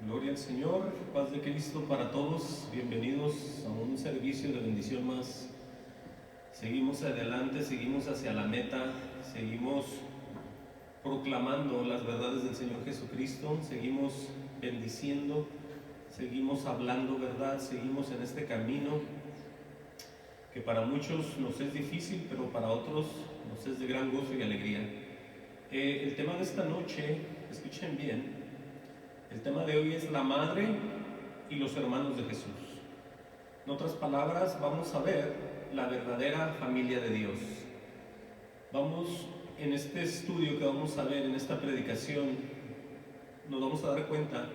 Gloria al Señor, paz de Cristo para todos, bienvenidos a un servicio de bendición más. Seguimos adelante, seguimos hacia la meta, seguimos proclamando las verdades del Señor Jesucristo, seguimos bendiciendo, seguimos hablando verdad, seguimos en este camino que para muchos nos es difícil, pero para otros nos es de gran gozo y alegría. El tema de esta noche, escuchen bien, el tema de hoy es la madre y los hermanos de Jesús. En otras palabras, vamos a ver la verdadera familia de Dios. Vamos, en este estudio que vamos a ver, en esta predicación, nos vamos a dar cuenta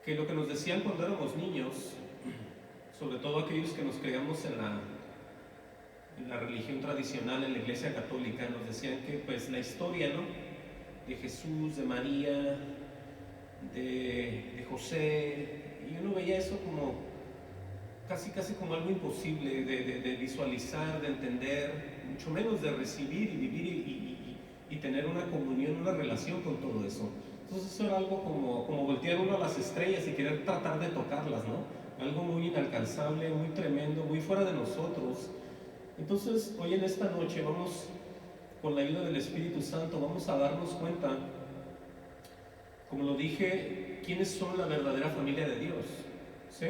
que lo que nos decían cuando éramos niños, sobre todo aquellos que nos creíamos en la religión tradicional, en la Iglesia Católica, nos decían que pues la historia, ¿no?, de Jesús, de María, de José, y uno veía eso como casi como algo imposible de visualizar, de entender, mucho menos de recibir y vivir y tener una comunión, una relación con todo eso. Entonces eso era algo como voltear uno a las estrellas y querer tratar de tocarlas, ¿no? Algo muy inalcanzable, muy tremendo, muy fuera de nosotros. Entonces hoy en esta noche vamos, con la ayuda del Espíritu Santo, vamos a darnos cuenta, como lo dije, quiénes son la verdadera familia de Dios, ¿sí?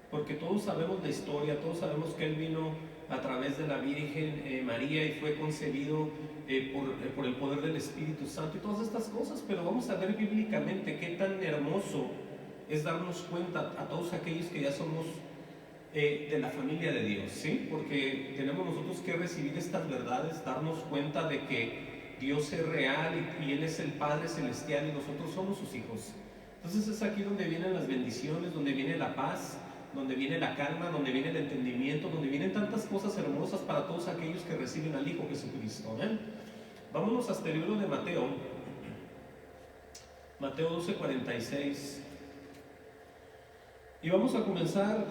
Porque todos sabemos la historia, todos sabemos que Él vino a través de la Virgen María y fue concebido por el poder del Espíritu Santo y todas estas cosas, pero vamos a ver bíblicamente qué tan hermoso es darnos cuenta a todos aquellos que ya somos de la familia de Dios, ¿sí? Porque tenemos nosotros que recibir estas verdades, darnos cuenta de que Dios es real y Él es el Padre Celestial y nosotros somos sus hijos. Entonces es aquí donde vienen las bendiciones, donde viene la paz, donde viene la calma, donde viene el entendimiento, donde vienen tantas cosas hermosas para todos aquellos que reciben al Hijo Jesucristo. ¿Eh? Vámonos hasta el libro de Mateo, Mateo 12:46. Y vamos a comenzar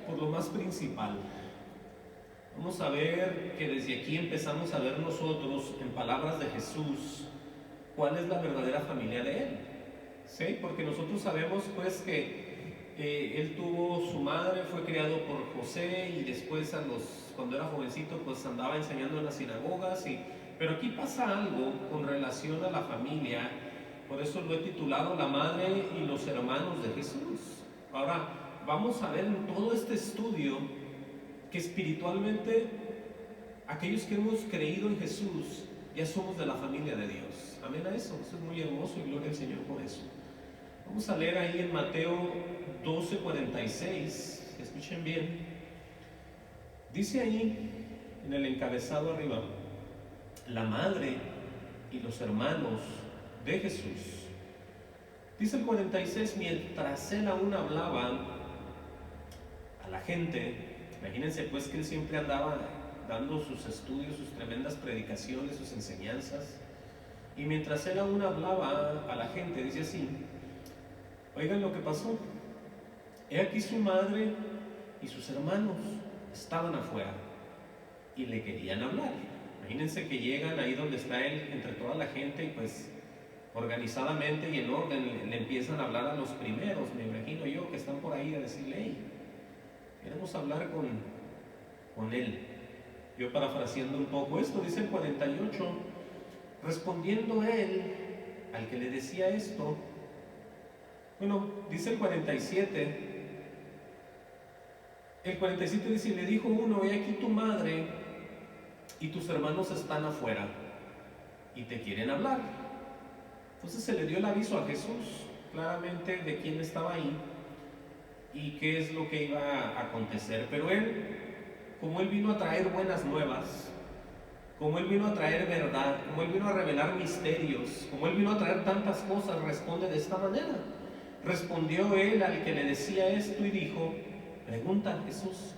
por lo más principal. Vamos a ver que desde aquí empezamos a ver nosotros, en palabras de Jesús, cuál es la verdadera familia de Él. ¿Sí? Porque nosotros sabemos pues que Él tuvo su madre, fue criado por José y después cuando era jovencito pues andaba enseñando en las sinagogas. Pero aquí pasa algo con relación a la familia, por eso lo he titulado La madre y los hermanos de Jesús. Ahora, vamos a ver en todo este estudio que espiritualmente aquellos que hemos creído en Jesús ya somos de la familia de Dios. Amén a eso, eso es muy hermoso y gloria al Señor por eso. Vamos a leer ahí en Mateo 12:46, escuchen bien. Dice ahí en el encabezado arriba, la madre y los hermanos de Jesús. Dice el 46, mientras él aún hablaba a la gente, imagínense pues que él siempre andaba dando sus estudios, sus tremendas predicaciones, sus enseñanzas, y mientras él aún hablaba a la gente, dice así, oigan lo que pasó, he aquí su madre y sus hermanos estaban afuera y le querían hablar. Imagínense que llegan ahí donde está él, entre toda la gente, y pues organizadamente y en orden le empiezan a hablar a los primeros, me imagino yo, que están por ahí a decirle, hey, queremos hablar con él. Yo parafraseando un poco esto, dice el 48, respondiendo él al que le decía esto, bueno, dice el 47 dice, le dijo uno, he aquí tu madre y tus hermanos están afuera y te quieren hablar. Entonces se le dio el aviso a Jesús claramente de quién estaba ahí y qué es lo que iba a acontecer. Pero él, como él vino a traer buenas nuevas, como él vino a traer verdad, como él vino a revelar misterios, como él vino a traer tantas cosas, responde de esta manera. Respondió él al que le decía esto y dijo, pregunta Jesús,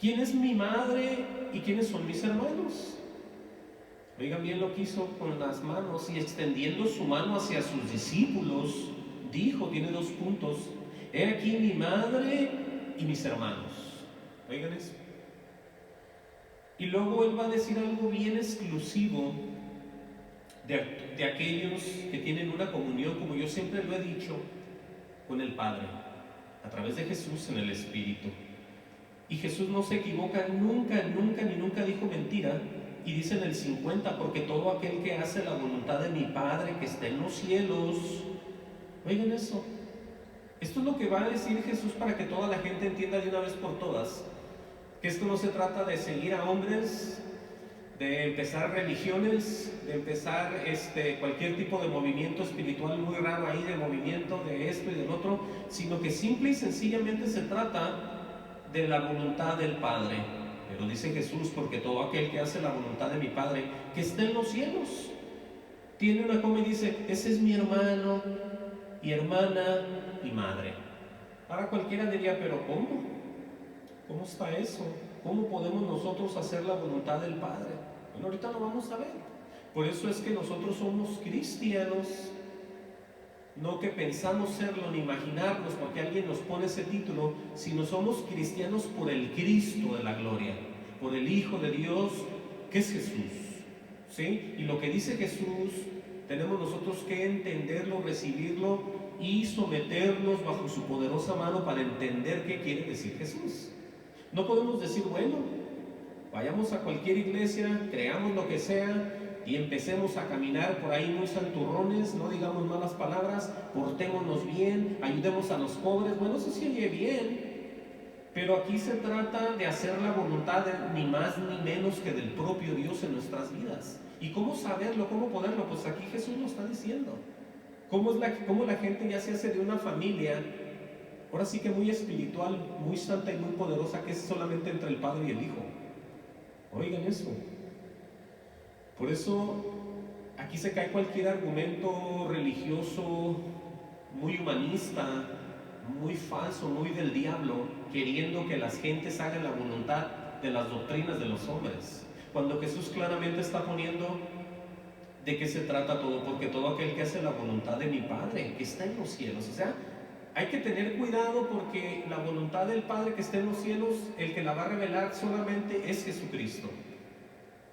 ¿quién es mi madre y quiénes son mis hermanos? Oigan bien lo que hizo con las manos y extendiendo su mano hacia sus discípulos, dijo, tiene dos puntos, he aquí mi madre y mis hermanos. Oigan eso. Y luego él va a decir algo bien exclusivo de de aquellos que tienen una comunión, como yo siempre lo he dicho, con el Padre, a través de Jesús en el Espíritu. Y Jesús no se equivoca nunca, nunca, ni nunca dijo mentira. Y dice en el 50, porque todo aquel que hace la voluntad de mi Padre que está en los cielos. Oigan eso. Esto es lo que va a decir Jesús para que toda la gente entienda de una vez por todas. Que esto no se trata de seguir a hombres, de empezar religiones, de empezar cualquier tipo de movimiento espiritual muy raro ahí, de movimiento de esto y del otro, sino que simple y sencillamente se trata de la voluntad del Padre. Pero dice Jesús, porque todo aquel que hace la voluntad de mi Padre, que está en los cielos, tiene una coma y dice, ese es mi hermano y hermana y madre. Ahora cualquiera diría, pero ¿cómo? ¿Cómo está eso? ¿Cómo podemos nosotros hacer la voluntad del Padre? Bueno, ahorita lo vamos a ver. Por eso es que nosotros somos cristianos, no que pensamos serlo ni imaginarnos porque alguien nos pone ese título, sino somos cristianos por el Cristo de la gloria, por el Hijo de Dios, que es Jesús. ¿Sí? Y lo que dice Jesús, tenemos nosotros que entenderlo, recibirlo y someternos bajo su poderosa mano para entender qué quiere decir Jesús. No podemos decir, bueno, vayamos a cualquier iglesia, creamos lo que sea y empecemos a caminar por ahí muy santurrones, no digamos malas palabras, portémonos bien, ayudemos a los pobres. Bueno, eso sí oye bien, pero aquí se trata de hacer la voluntad ni más ni menos que del propio Dios en nuestras vidas. ¿Y cómo saberlo? ¿Cómo poderlo? Pues aquí Jesús lo está diciendo. ¿Cómo la gente ya se hace de una familia, ahora sí que muy espiritual, muy santa y muy poderosa, que es solamente entre el Padre y el Hijo? Oigan eso. Por eso aquí se cae cualquier argumento religioso muy humanista, muy falso, muy del diablo, queriendo que las gentes hagan la voluntad de las doctrinas de los hombres, cuando Jesús claramente está poniendo de qué se trata todo, porque todo aquel que hace la voluntad de mi Padre que está en los cielos. O sea, hay que tener cuidado porque la voluntad del Padre que está en los cielos, el que la va a revelar solamente es Jesucristo.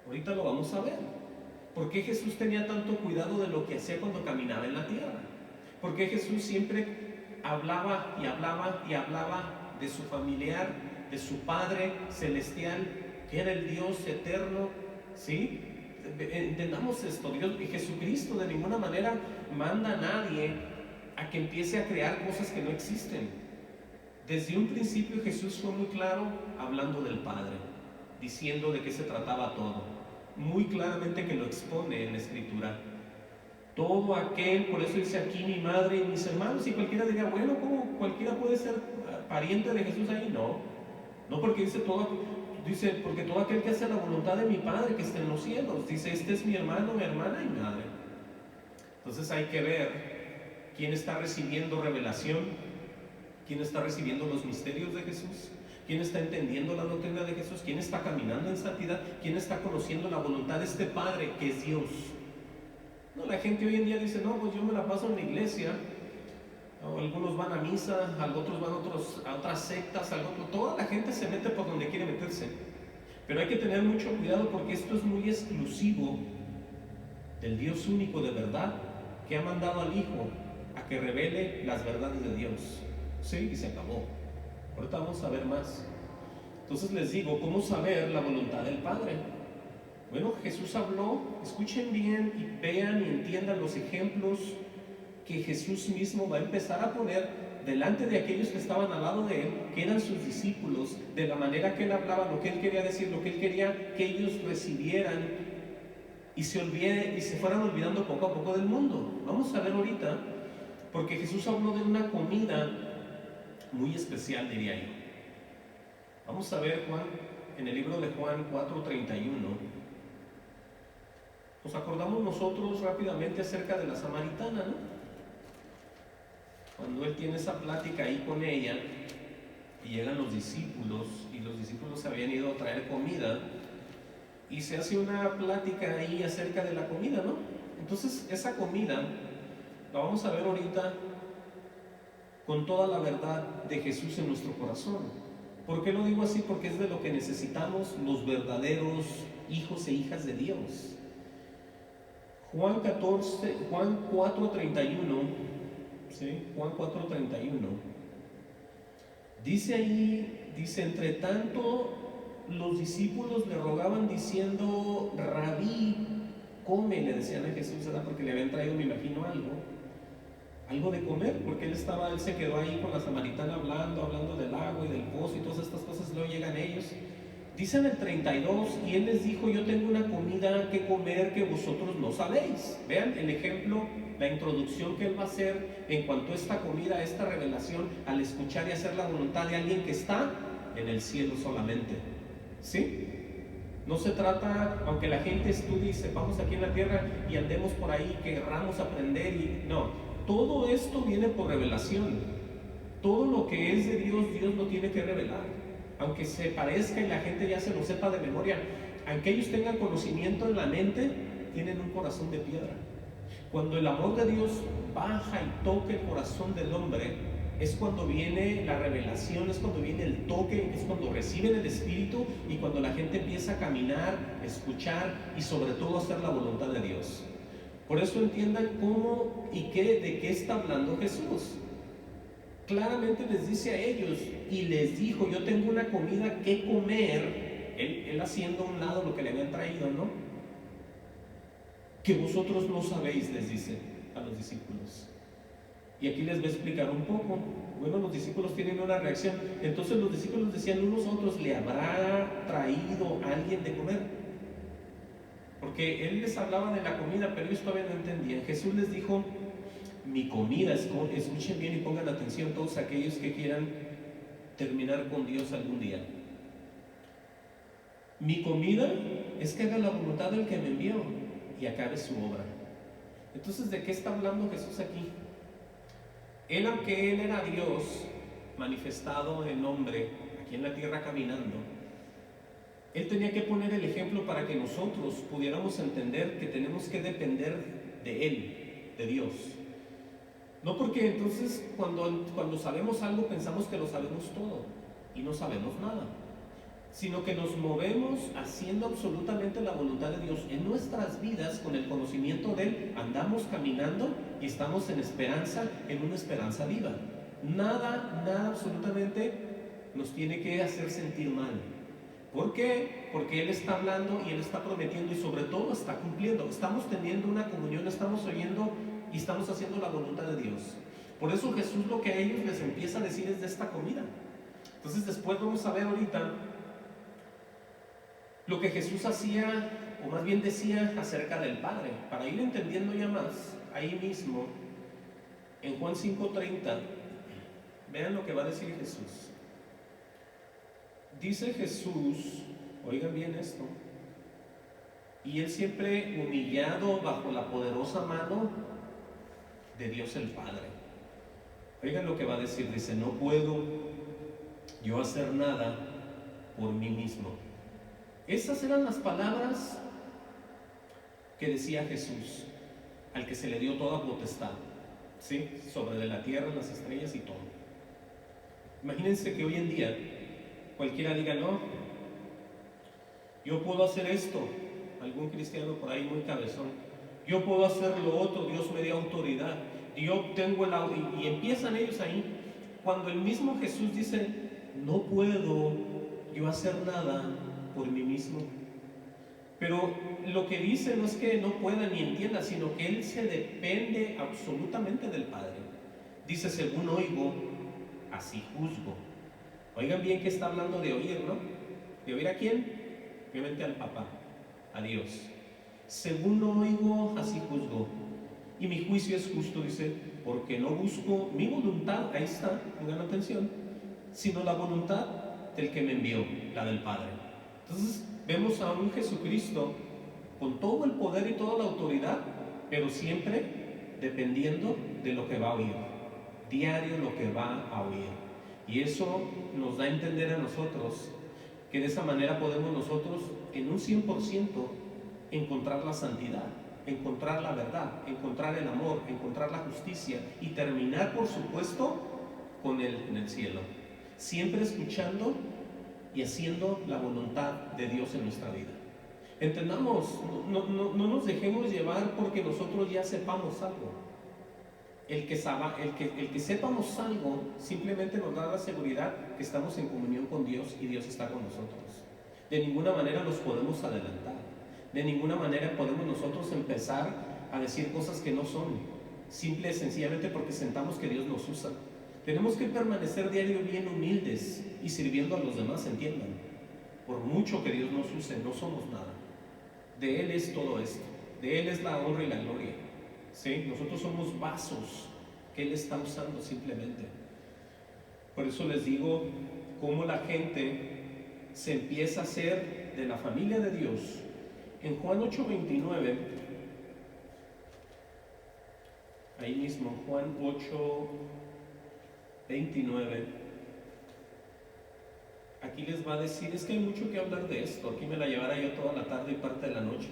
Ahorita lo vamos a ver. ¿Por qué Jesús tenía tanto cuidado de lo que hacía cuando caminaba en la tierra? ¿Por qué Jesús siempre hablaba y hablaba y hablaba de su familiar, de su Padre celestial, que era el Dios eterno? ¿Sí? Entendamos esto. Dios y Jesucristo de ninguna manera manda a nadie a que empiece a crear cosas que no existen. Desde un principio Jesús fue muy claro hablando del Padre, diciendo de qué se trataba todo, muy claramente que lo expone en la Escritura. Todo aquel, por eso dice aquí mi madre y mis hermanos, y cualquiera diría, bueno, ¿cómo cualquiera puede ser pariente de Jesús ahí? No porque dice, porque todo aquel que hace la voluntad de mi Padre que está en los cielos, dice, este es mi hermano, mi hermana y mi madre. Entonces hay que ver quién está recibiendo revelación, quién está recibiendo los misterios de Jesús, quién está entendiendo la doctrina de Jesús, quién está caminando en santidad, quién está conociendo la voluntad de este Padre que es Dios. No, la gente hoy en día dice, no, pues yo me la paso en la iglesia, o algunos van a misa, otros van a otras sectas, toda la gente se mete por donde quiere meterse. Pero hay que tener mucho cuidado porque esto es muy exclusivo del Dios único de verdad, que ha mandado al Hijo a que revele las verdades de Dios. Sí, y se acabó. Ahorita vamos a ver más. Entonces les digo, ¿cómo saber la voluntad del Padre? Bueno, Jesús habló, escuchen bien y vean y entiendan los ejemplos que Jesús mismo va a empezar a poner delante de aquellos que estaban al lado de él, que eran sus discípulos, de la manera que él hablaba, lo que él quería decir, lo que él quería que ellos recibieran y se fueran olvidando poco a poco del mundo. Vamos a ver ahorita, porque Jesús habló de una comida muy especial, diría yo. Vamos a ver Juan, en el libro de Juan 4:31. Nos acordamos nosotros rápidamente acerca de la samaritana, ¿no? Cuando él tiene esa plática ahí con ella y llegan los discípulos y los discípulos se habían ido a traer comida y se hace una plática ahí acerca de la comida, ¿no? Entonces esa comida la vamos a ver ahorita con toda la verdad de Jesús en nuestro corazón. ¿Por qué lo digo así? Porque es de lo que necesitamos los verdaderos hijos e hijas de Dios. Juan 4:31, ¿sí? Juan 4:31. Dice ahí, dice, entre tanto los discípulos le rogaban diciendo, Rabí, come, le decían a Jesús, ¿verdad? Porque le habían traído, me imagino, algo de comer, porque él se quedó ahí con la samaritana hablando del agua y del pozo y todas estas cosas. Luego llegan ellos, dicen el 32, y él les dijo, yo tengo una comida que comer que vosotros no sabéis. Vean el ejemplo, la introducción que él va a hacer en cuanto a esta comida, a esta revelación, al escuchar y hacer la voluntad de alguien que está en el cielo solamente, ¿sí? No se trata, aunque la gente estudie y sepamos aquí en la tierra y andemos por ahí, querramos aprender, y no, todo esto viene por revelación. Todo lo que es de Dios, Dios lo tiene que revelar. Aunque se parezca y la gente ya se lo sepa de memoria, aunque ellos tengan conocimiento en la mente, tienen un corazón de piedra. Cuando el amor de Dios baja y toca el corazón del hombre, es cuando viene la revelación, es cuando viene el toque, es cuando reciben el Espíritu y cuando la gente empieza a caminar, escuchar y sobre todo hacer la voluntad de Dios. Por eso entiendan cómo y de qué está hablando Jesús. Claramente les dice a ellos y les dijo, yo tengo una comida que comer, él haciendo a un lado lo que le habían traído, ¿no? Que vosotros no sabéis, les dice a los discípulos. Y aquí les voy a explicar un poco. Bueno, los discípulos tienen una reacción. Entonces los discípulos decían unos a otros, ¿le habrá traído alguien de comer? Porque él les hablaba de la comida, pero ellos todavía no entendían. Jesús les dijo, mi comida, escuchen bien y pongan atención todos aquellos que quieran terminar con Dios algún día. Mi comida es que haga la voluntad del que me envió y acabe su obra. Entonces, ¿de qué está hablando Jesús aquí? Él, aunque él era Dios manifestado en hombre aquí en la tierra caminando, él tenía que poner el ejemplo para que nosotros pudiéramos entender que tenemos que depender de él, de Dios. No porque entonces cuando sabemos algo pensamos que lo sabemos todo y no sabemos nada, sino que nos movemos haciendo absolutamente la voluntad de Dios en nuestras vidas con el conocimiento de él, andamos caminando y estamos en esperanza, en una esperanza viva. Nada absolutamente nos tiene que hacer sentir mal. ¿Por qué? Porque él está hablando y él está prometiendo y sobre todo está cumpliendo. Estamos teniendo una comunión, estamos oyendo y estamos haciendo la voluntad de Dios. Por eso Jesús lo que a ellos les empieza a decir es de esta comida. Entonces después vamos a ver ahorita lo que Jesús hacía, o más bien decía acerca del Padre, para ir entendiendo ya más, ahí mismo, en Juan 5:30, vean lo que va a decir Jesús. Dice Jesús, oigan bien esto, y él siempre humillado bajo la poderosa mano de Dios el Padre. Oigan lo que va a decir, dice, no puedo yo hacer nada por mí mismo. Esas eran las palabras que decía Jesús, al que se le dio toda potestad, ¿sí? Sobre de la tierra, las estrellas y todo. Imagínense que hoy en día cualquiera diga, no, yo puedo hacer esto, algún cristiano por ahí muy cabezón, yo puedo hacer lo otro, Dios me dio autoridad, yo tengo y empiezan ellos ahí, cuando el mismo Jesús dice, no puedo yo hacer nada por mí mismo. Pero lo que dice no es que no pueda ni entienda, sino que él se depende absolutamente del Padre. Dice, según oigo, así juzgo. Oigan bien que está hablando de oír, ¿no? ¿De oír a quién? Obviamente al Papá, a Dios. Según oigo, así juzgo. Y mi juicio es justo, dice, porque no busco mi voluntad, ahí está, pongan atención, sino la voluntad del que me envió, la del Padre. Entonces vemos a un Jesucristo con todo el poder y toda la autoridad, pero siempre dependiendo de lo que va a oír, diario lo que va a oír. Y eso nos da a entender a nosotros que de esa manera podemos nosotros en un 100% encontrar la santidad, encontrar la verdad, encontrar el amor, encontrar la justicia y terminar, por supuesto, con Él en el cielo. Siempre escuchando y haciendo la voluntad de Dios en nuestra vida. Entendamos, no nos dejemos llevar porque nosotros ya sepamos algo. El que sepamos algo simplemente nos da la seguridad que estamos en comunión con Dios y Dios está con nosotros. De ninguna manera nos podemos adelantar. De ninguna manera podemos nosotros empezar a decir cosas que no son, simple y sencillamente porque sentamos que Dios nos usa. Tenemos que permanecer diario bien humildes y sirviendo a los demás, entiendan. Por mucho que Dios nos use, no somos nada. De Él es todo esto. De Él es la honra y la gloria. ¿Sí? Nosotros somos vasos que Él está usando simplemente. Por eso les digo cómo la gente se empieza a hacer de la familia de Dios. En Juan 8:29, ahí mismo, Juan 8:29, aquí les va a decir, es que hay mucho que hablar de esto, aquí me la llevará yo toda la tarde y parte de la noche.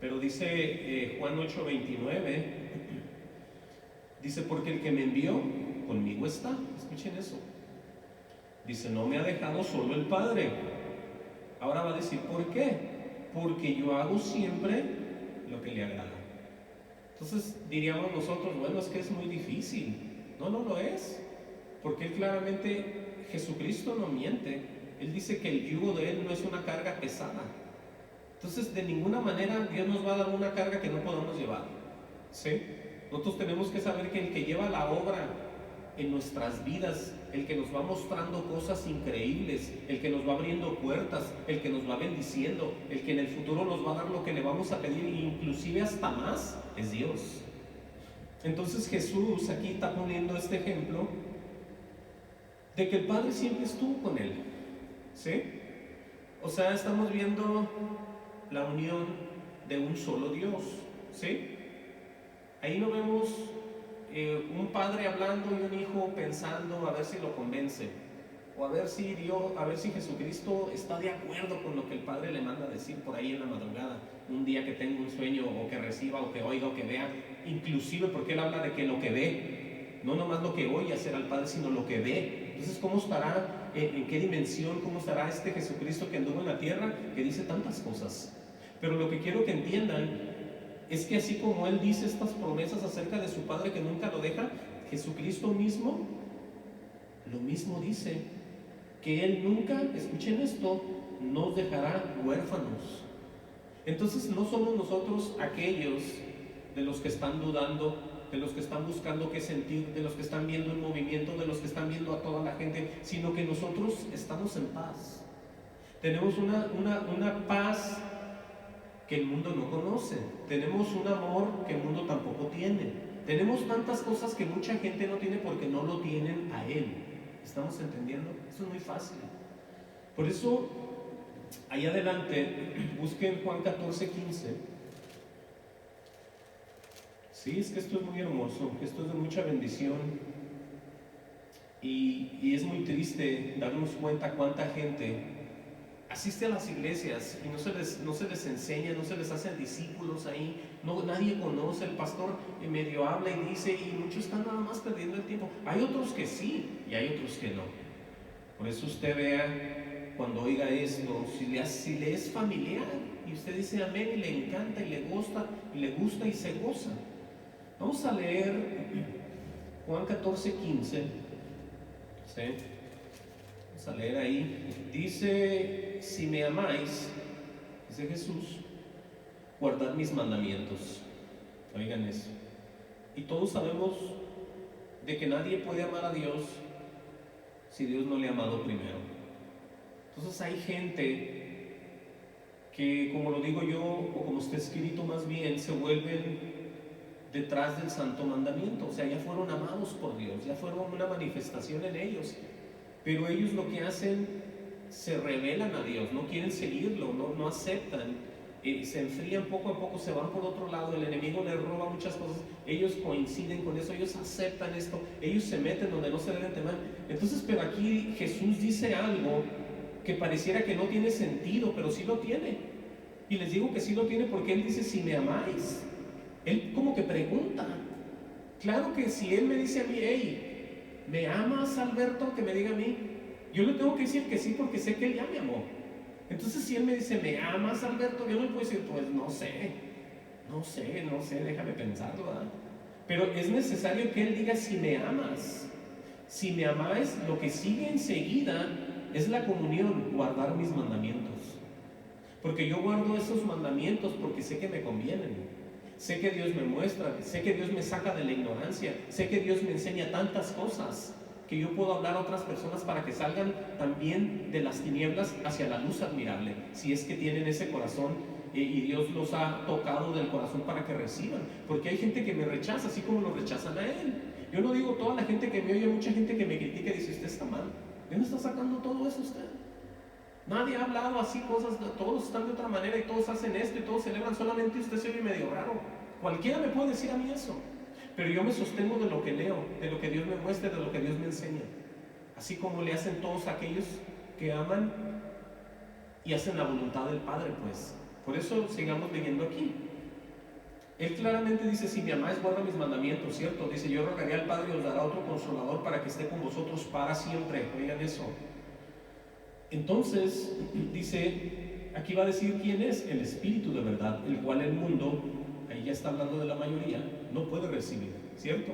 Pero dice Juan 8:29, dice, porque el que me envió conmigo está. Escuchen eso. Dice, no me ha dejado solo el Padre. Ahora va a decir, ¿por qué? Porque yo hago siempre lo que le agrada. Entonces diríamos nosotros, bueno, es que es muy difícil. No lo es. Porque Él claramente, Jesucristo no miente. Él dice que el yugo de Él no es una carga pesada. Entonces, de ninguna manera Dios nos va a dar una carga que no podamos llevar. ¿Sí? Nosotros tenemos que saber que el que lleva la obra en nuestras vidas, el que nos va mostrando cosas increíbles, el que nos va abriendo puertas, el que nos va bendiciendo, el que en el futuro nos va a dar lo que le vamos a pedir, inclusive hasta más, es Dios. Entonces Jesús aquí está poniendo este ejemplo de que el Padre siempre estuvo con Él. ¿Sí? O sea, estamos viendo la unión de un solo Dios, ¿sí? Ahí no vemos un padre hablando y un hijo pensando a ver si lo convence, o a ver si Jesucristo está de acuerdo con lo que el padre le manda a decir por ahí en la madrugada, un día que tenga un sueño, o que reciba, o que oiga, o que vea, inclusive porque él habla de que lo que ve, no nomás lo que oye hacer al Padre, sino lo que ve. Entonces, ¿cómo estará, en qué dimensión, cómo estará este Jesucristo que anduvo en la tierra, que dice tantas cosas? Pero lo que quiero que entiendan es que así como Él dice estas promesas acerca de su Padre que nunca lo deja, Jesucristo mismo lo mismo dice, que Él nunca, escuchen esto, nos dejará huérfanos. Entonces no somos nosotros aquellos de los que están dudando, de los que están buscando qué sentir, de los que están viendo el movimiento, de los que están viendo a toda la gente, sino que nosotros estamos en paz. Tenemos una paz que el mundo no conoce. Tenemos un amor que el mundo tampoco tiene. Tenemos tantas cosas que mucha gente no tiene porque no lo tienen a Él. ¿Estamos entendiendo? Eso es muy fácil. Por eso, ahí adelante, busquen Juan 14:15. Sí, es que esto es muy hermoso, esto es de mucha bendición. Y es muy triste darnos cuenta cuánta gente asiste a las iglesias y no se les enseña, no se les hacen discípulos ahí, nadie conoce, el pastor medio habla y dice, y muchos están nada más perdiendo el tiempo. Hay otros que sí y hay otros que no. Por eso usted vea, cuando oiga esto, si le es familiar y usted dice amén y le encanta y le gusta y se goza. Vamos a leer Juan 14:15. ¿Sí? Vamos a leer ahí. Dice, si me amáis, dice Jesús, guardad mis mandamientos. Oigan eso. Y todos sabemos de que nadie puede amar a Dios si Dios no le ha amado primero. Entonces hay gente que, como lo digo yo, o como está escrito más bien, se vuelven detrás del santo mandamiento. O sea, ya fueron amados por Dios, ya fueron una manifestación en ellos. Pero ellos lo que hacen, se rebelan a Dios, no quieren seguirlo, no aceptan, se enfrían poco a poco, se van por otro lado, el enemigo les roba muchas cosas, ellos coinciden con eso, ellos aceptan esto, ellos se meten donde no se deben temer. Entonces, pero aquí Jesús dice algo que pareciera que no tiene sentido, pero sí lo tiene. Y les digo que sí lo tiene porque Él dice, si me amáis. Él como que pregunta. Claro que si Él me dice a mí, hey, ¿me amas, Alberto? Que me diga a mí. Yo le tengo que decir que sí porque sé que Él ya me amó. Entonces si Él me dice, ¿me amas, Alberto? Yo no le puedo decir, pues no sé, déjame pensarlo, ¿verdad? Pero es necesario que Él diga si me amas. Si me amáis, lo que sigue enseguida es la comunión, guardar mis mandamientos. Porque yo guardo esos mandamientos porque sé que me convienen. Sé que Dios me muestra, sé que Dios me saca de la ignorancia, sé que Dios me enseña tantas cosas que yo puedo hablar a otras personas para que salgan también de las tinieblas hacia la luz admirable, si es que tienen ese corazón y Dios los ha tocado del corazón para que reciban. Porque hay gente que me rechaza, así como lo rechazan a Él. Yo no digo toda la gente que me oye, mucha gente que me critica y dice, usted está mal. ¿De dónde está sacando todo eso usted? Nadie ha hablado así cosas, todos están de otra manera y todos hacen esto y todos celebran, solamente usted se ve medio raro. Cualquiera me puede decir a mí eso, pero yo me sostengo de lo que leo, de lo que Dios me muestra, de lo que Dios me enseña. Así como le hacen todos aquellos que aman y hacen la voluntad del Padre, pues. Por eso sigamos leyendo aquí. Él claramente dice, si me amáis, guarda mis mandamientos, ¿cierto? Dice, yo rogaré al Padre y os dará otro consolador para que esté con vosotros para siempre. Oigan eso. Entonces, dice, aquí va a decir quién es el Espíritu de verdad, el cual el mundo, ahí ya está hablando de la mayoría, no puede recibir, ¿cierto?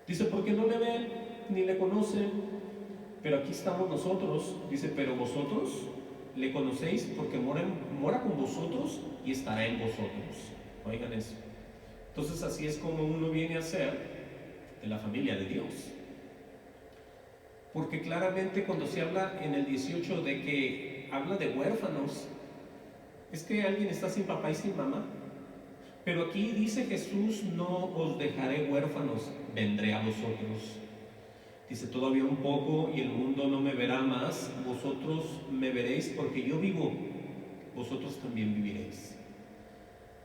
Dice, porque no le ven ni le conocen, pero aquí estamos nosotros. Dice, pero vosotros le conocéis porque mora con vosotros y estará en vosotros. Oigan eso. Entonces así es como uno viene a ser de la familia de Dios. Porque claramente cuando se habla en el 18 de que habla de huérfanos, es que alguien está sin papá y sin mamá. Pero aquí dice Jesús, no os dejaré huérfanos, vendré a vosotros. Dice, todavía un poco y el mundo no me verá más, vosotros me veréis porque yo vivo, vosotros también viviréis.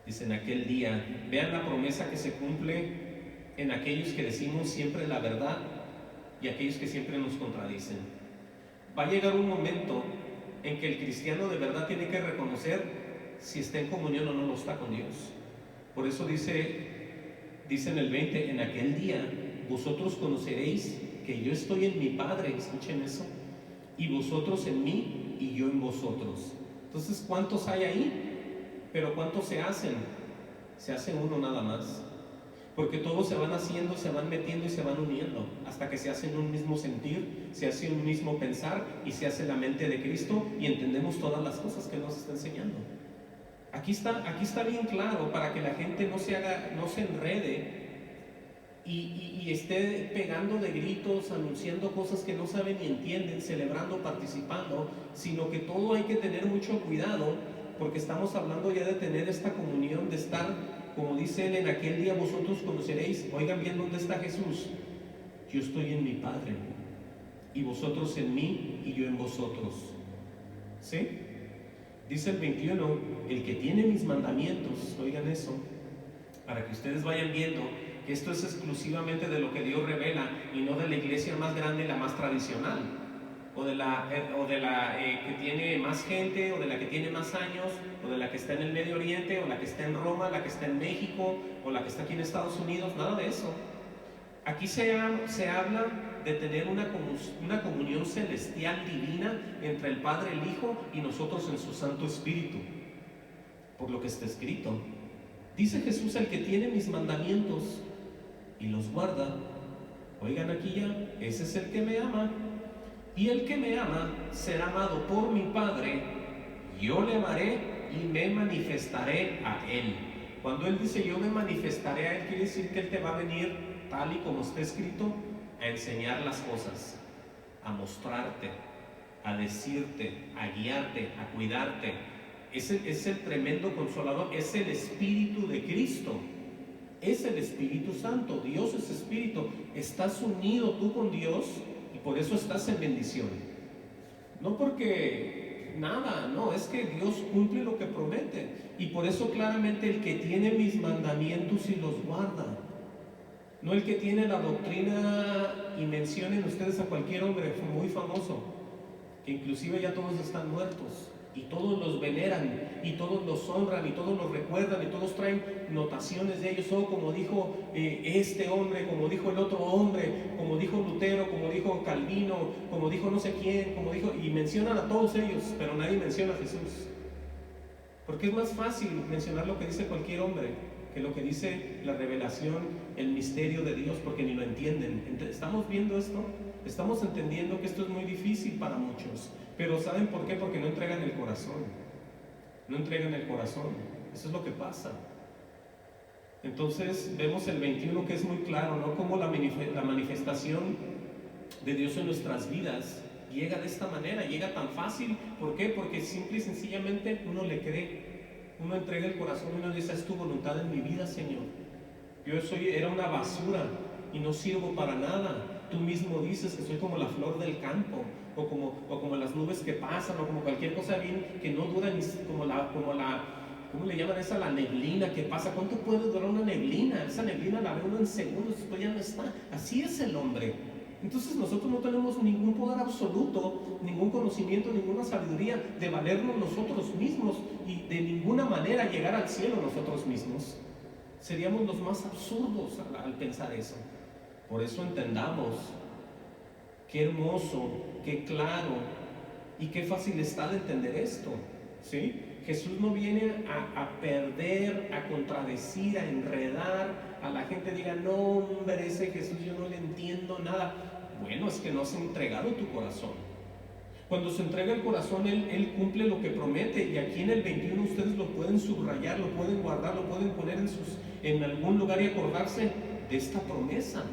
Dice, en aquel día, vean la promesa que se cumple en aquellos que decimos siempre la verdad y aquellos que siempre nos contradicen. Va a llegar un momento en que el cristiano de verdad tiene que reconocer si está en comunión o no lo está con Dios. Por eso dice en el 20, en aquel día vosotros conoceréis que yo estoy en mi Padre, escuchen eso, y vosotros en mí y yo en vosotros. Entonces, ¿cuántos hay ahí? Pero ¿cuántos se hacen? Se hace uno nada más. Porque todos se van haciendo, se van metiendo y se van uniendo hasta que se hacen un mismo sentir, se hace un mismo pensar y se hace la mente de Cristo y entendemos todas las cosas que nos está enseñando. Aquí está bien claro para que la gente no se enrede y esté pegando de gritos, anunciando cosas que no saben ni entienden, celebrando, participando, sino que todo hay que tener mucho cuidado porque estamos hablando ya de tener esta comunión, de estar, como dice él, en aquel día vosotros conoceréis. Oigan bien dónde está Jesús. Yo estoy en mi Padre y vosotros en mí y yo en vosotros. ¿Sí? Dice el 21, el que tiene mis mandamientos, oigan eso, para que ustedes vayan viendo que esto es exclusivamente de lo que Dios revela y no de la iglesia más grande, la más tradicional, o de la que tiene más gente, o de la que tiene más años, o de la que está en el Medio Oriente, o la que está en Roma, la que está en México, o la que está aquí en Estados Unidos, nada de eso. Aquí se habla de tener una comunión celestial divina entre el Padre, el Hijo y nosotros en su Santo Espíritu, por lo que está escrito. Dice Jesús, el que tiene mis mandamientos y los guarda, oigan aquí ya, ese es el que me ama. Y el que me ama será amado por mi Padre, yo le amaré y me manifestaré a él. Cuando él dice yo me manifestaré a él, quiere decir que él te va a venir tal y como está escrito a enseñar las cosas, a mostrarte, a decirte, a guiarte, a cuidarte. Es el tremendo consolador, es el Espíritu de Cristo, es el Espíritu Santo. Dios es Espíritu, estás unido tú con Dios y por eso estás en bendición. No porque nada, no, es que Dios cumple lo que promete y por eso claramente el que tiene mis mandamientos y los guarda. No el que tiene la doctrina, y mencionen ustedes a cualquier hombre muy famoso, que inclusive ya todos están muertos, y todos los veneran, y todos los honran, y todos los recuerdan, y todos traen notaciones de ellos, como dijo este hombre, como dijo el otro hombre, como dijo Lutero, como dijo dijo Calvino, como dijo no sé quién, como dijo, y mencionan a todos ellos, pero nadie menciona a Jesús. Porque es más fácil mencionar lo que dice cualquier hombre que lo que dice la revelación, el misterio de Dios, porque ni lo entienden. ¿Estamos viendo esto? Estamos entendiendo que esto es muy difícil para muchos. Pero ¿saben por qué? Porque no entregan el corazón. No entregan el corazón. Eso es lo que pasa. Entonces vemos el 21 que es muy claro, ¿no? Cómo la manifestación de Dios en nuestras vidas llega de esta manera, llega tan fácil. ¿Por qué? Porque simple y sencillamente uno le cree. Uno entrega el corazón y uno dice: es tu voluntad en mi vida, Señor. Era una basura y no sirvo para nada. Tú mismo dices que soy como la flor del campo, o como las nubes que pasan, o como cualquier cosa bien que no dura, ni ¿cómo le llaman esa? La neblina que pasa. ¿Cuánto puede durar una neblina? Esa neblina la ve uno en segundos, después ya no está. Así es el hombre. Entonces nosotros no tenemos ningún poder absoluto, ningún conocimiento, ninguna sabiduría de valernos nosotros mismos y de ninguna manera llegar al cielo nosotros mismos. Seríamos los más absurdos al pensar eso. Por eso entendamos qué hermoso, qué claro y qué fácil está de entender esto, ¿sí? Jesús no viene a perder, a contradecir, a enredar a la gente. Diga: no, hombre, ese Jesús yo no le entiendo nada. Bueno, es que no has entregado tu corazón. Cuando se entrega el corazón, Él cumple lo que promete. Y aquí en el 21 ustedes lo pueden subrayar, lo pueden guardar, lo pueden poner en algún lugar y acordarse de esta promesa.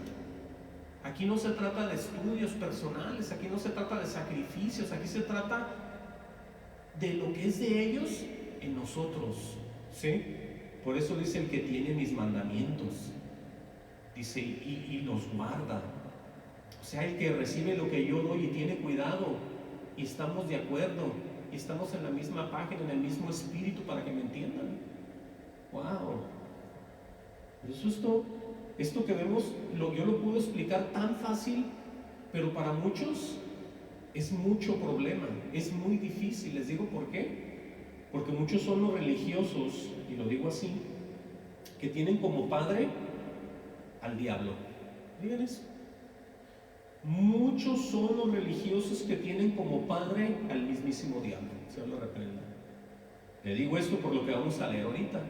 Aquí no se trata de estudios personales, aquí no se trata de sacrificios, aquí se trata de lo que es de ellos en nosotros, ¿sí? Por eso dice: el que tiene mis mandamientos, dice, y los guarda. O sea, el que recibe lo que yo doy y tiene cuidado, y estamos de acuerdo, y estamos en la misma página, en el mismo espíritu, para que me entiendan. ¡Wow! Eso esto que vemos, yo lo puedo explicar tan fácil, pero para muchos es mucho problema, es muy difícil. Les digo por qué. Porque muchos son los religiosos, y lo digo así, que tienen como padre al diablo. Digan eso. Muchos son los religiosos que tienen como padre al mismísimo diablo. Se lo reprenda. Le digo esto por lo que vamos a leer ahorita.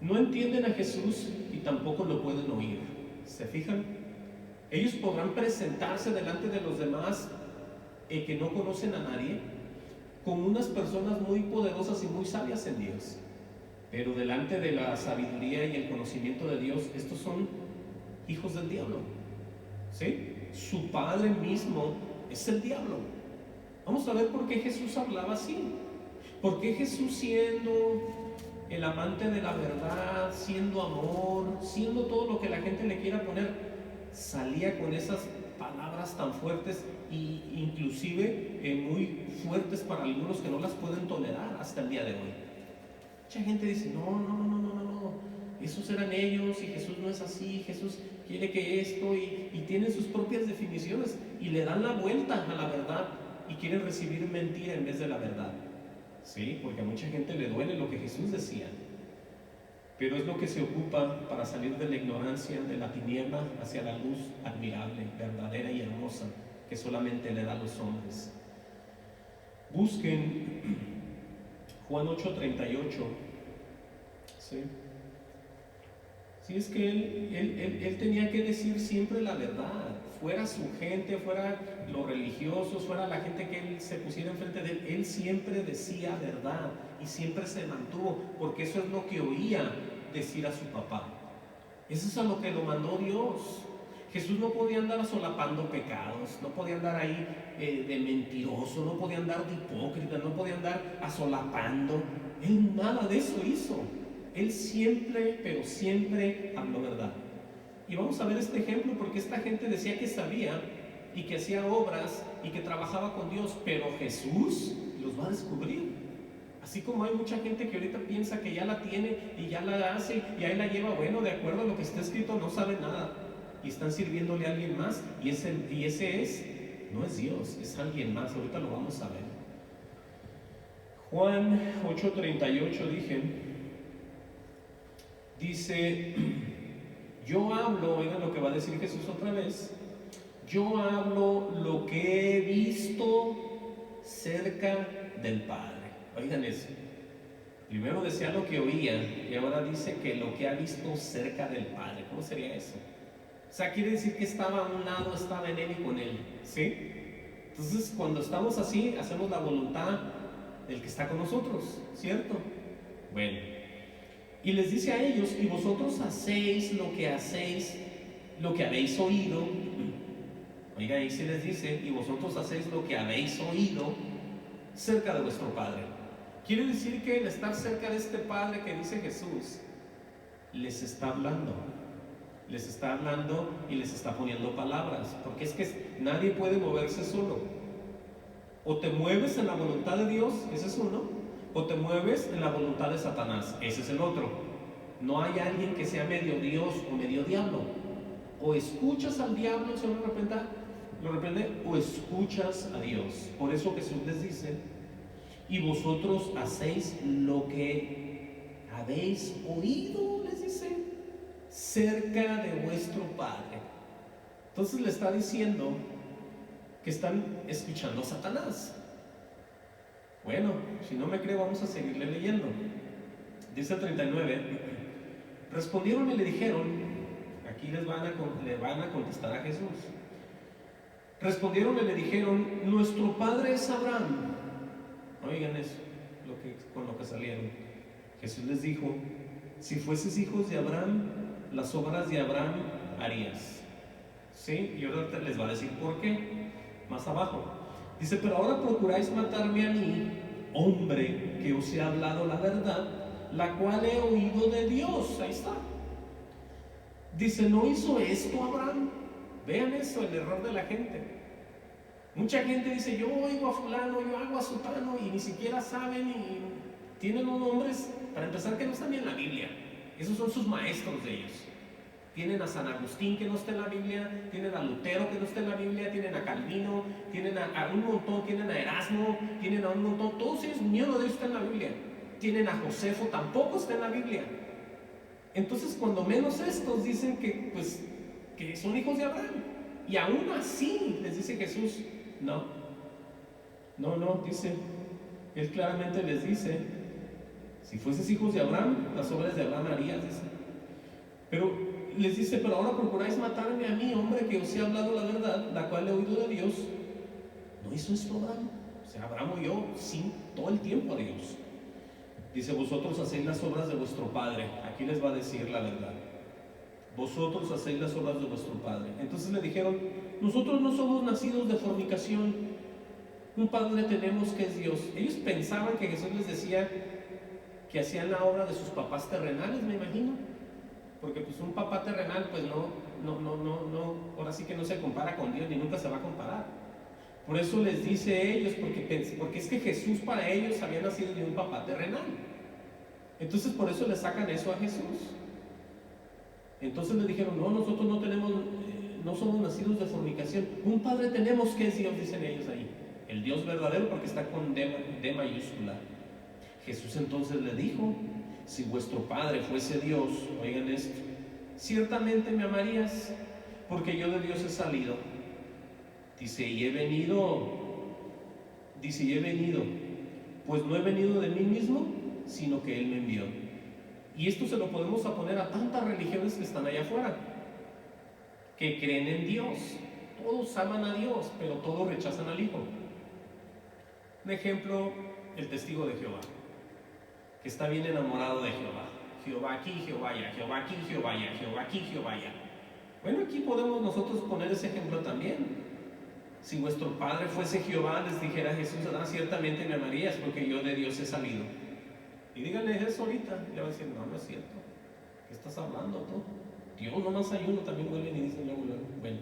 No entienden a Jesús y tampoco lo pueden oír. ¿Se fijan? Ellos podrán presentarse delante de los demás que no conocen a nadie como unas personas muy poderosas y muy sabias en Dios, pero delante de la sabiduría y el conocimiento de Dios, estos son hijos del diablo, ¿sí? Su padre mismo es el diablo. Vamos a ver por qué Jesús hablaba así. ¿Por qué Jesús, siendo el amante de la verdad, siendo amor, siendo todo lo que la gente le quiera poner, salía con esas palabras tan fuertes e inclusive muy fuertes para algunos que no las pueden tolerar hasta el día de hoy? Mucha gente dice: no, esos eran ellos y Jesús no es así, Jesús quiere que esto, y tienen sus propias definiciones y le dan la vuelta a la verdad y quieren recibir mentira en vez de la verdad. Sí, porque a mucha gente le duele lo que Jesús decía, pero es lo que se ocupa para salir de la ignorancia, de la tiniebla, hacia la luz admirable, verdadera y hermosa que solamente le da a los hombres. Busquen Juan 8:38. ¿Sí? Sí, es que él tenía que decir siempre la verdad, fuera su gente, fuera los religiosos, fuera la gente que él se pusiera enfrente de él siempre decía verdad y siempre se mantuvo, porque eso es lo que oía decir a su papá. Eso es a lo que lo mandó Dios. Jesús no podía andar solapando pecados, no podía andar ahí de mentiroso, no podía andar de hipócrita, no podía andar asolapando. Él nada de eso hizo. Él siempre, pero siempre habló verdad. Y vamos a ver este ejemplo, porque esta gente decía que sabía y que hacía obras y que trabajaba con Dios, pero Jesús los va a descubrir. Así como hay mucha gente que ahorita piensa que ya la tiene y ya la hace y ahí la lleva, bueno, de acuerdo a lo que está escrito, no sabe nada y están sirviéndole a alguien más, y ese no es Dios, es alguien más. Ahorita lo vamos a ver. Juan 8:38 dice: yo hablo, oigan lo que va a decir Jesús otra vez, yo hablo lo que he visto cerca del Padre. Oigan eso. Primero decía lo que oía y ahora dice que lo que ha visto cerca del Padre. ¿Cómo sería eso? O sea, quiere decir que estaba a un lado, estaba en Él y con Él. ¿Sí? Entonces, cuando estamos así, hacemos la voluntad del que está con nosotros, ¿cierto? Bueno, y les dice a ellos: y vosotros hacéis lo que habéis oído. Oiga, ahí se les dice: y vosotros hacéis lo que habéis oído cerca de vuestro Padre. Quiere decir que el estar cerca de este Padre que dice Jesús, les está hablando y les está poniendo palabras, porque es que nadie puede moverse solo. O te mueves en la voluntad de Dios, ese es uno, o te mueves en la voluntad de Satanás, ese es el otro. No hay alguien que sea medio Dios o medio diablo. O escuchas al diablo, el Señor lo reprende, o escuchas a Dios. Por eso Jesús les dice: y vosotros hacéis lo que habéis oído, les dice, cerca de vuestro Padre. Entonces le está diciendo que están escuchando a Satanás. Bueno, si no me cree, vamos a seguirle leyendo. Dice el 39: respondieron y le dijeron, aquí le van a contestar a Jesús. Respondieron y le dijeron: nuestro padre es Abraham. Oigan eso, con lo que salieron. Jesús les dijo: si fueses hijos de Abraham, las obras de Abraham harías. ¿Sí? Y ahora les va a decir por qué, más abajo. Dice: pero ahora procuráis matarme a mí, hombre que os he hablado la verdad, la cual he oído de Dios. Ahí está. Dice: ¿no hizo esto Abraham? Vean eso, el error de la gente. Mucha gente dice: yo oigo a fulano, yo hago a sutano, y ni siquiera saben, y tienen unos nombres, para empezar, que no están ni en la Biblia. Esos son sus maestros de ellos. Tienen a San Agustín, que no está en la Biblia, tienen a Lutero, que no está en la Biblia, tienen a Calvino, tienen a un montón, tienen a Erasmo, tienen a un montón, todos ellos, ni uno de ellos está en la Biblia. Tienen a Josefo, tampoco está en la Biblia. Entonces, cuando menos estos dicen que son hijos de Abraham, y aún así les dice Jesús: no, dice, Él claramente les dice: si fueses hijos de Abraham, las obras de Abraham harías, dice. Pero les dice: pero ahora procuráis matarme a mí, hombre que os he hablado la verdad, la cual he oído de Dios. ¿No hizo esto Abraham? O sea, Abraham oyó sin todo el tiempo a Dios. Dice: vosotros hacéis las obras de vuestro padre. Aquí les va a decir la verdad: vosotros hacéis las obras de vuestro padre. Entonces le dijeron: nosotros no somos nacidos de fornicación, un padre tenemos que es Dios. Ellos pensaban que Jesús les decía que hacían la obra de sus papás terrenales, me imagino, porque pues un papá terrenal pues no, ahora sí que no se compara con Dios, ni nunca se va a comparar. Por eso les dice a ellos, porque es que Jesús para ellos había nacido de un papá terrenal. Entonces por eso le sacan eso a Jesús. Entonces le dijeron: no, nosotros no somos nacidos de fornicación, un padre tenemos que es Dios, dicen ellos ahí, el Dios verdadero, porque está con D mayúscula. Jesús entonces le dijo: si vuestro padre fuese Dios, oigan esto, ciertamente me amarías, porque yo de Dios he salido. Dice: y he venido, pues no he venido de mí mismo, sino que Él me envió. Y esto se lo podemos poner a tantas religiones que están allá afuera, que creen en Dios. Todos aman a Dios, pero todos rechazan al Hijo. Un ejemplo, el testigo de Jehová, que está bien enamorado de Jehová. Jehová aquí, Jehová allá, Jehová aquí, Jehová allá, Jehová aquí, Jehová allá. Bueno, aquí podemos nosotros poner ese ejemplo también. Si vuestro padre fuese Jehová, les dijera Jesús: ciertamente me amarías, porque yo de Dios he salido. Y díganle eso ahorita, y le va a decir: no es cierto. ¿Qué estás hablando tú? Dios nomás hay uno, también vuelven y dicen luego. Bueno,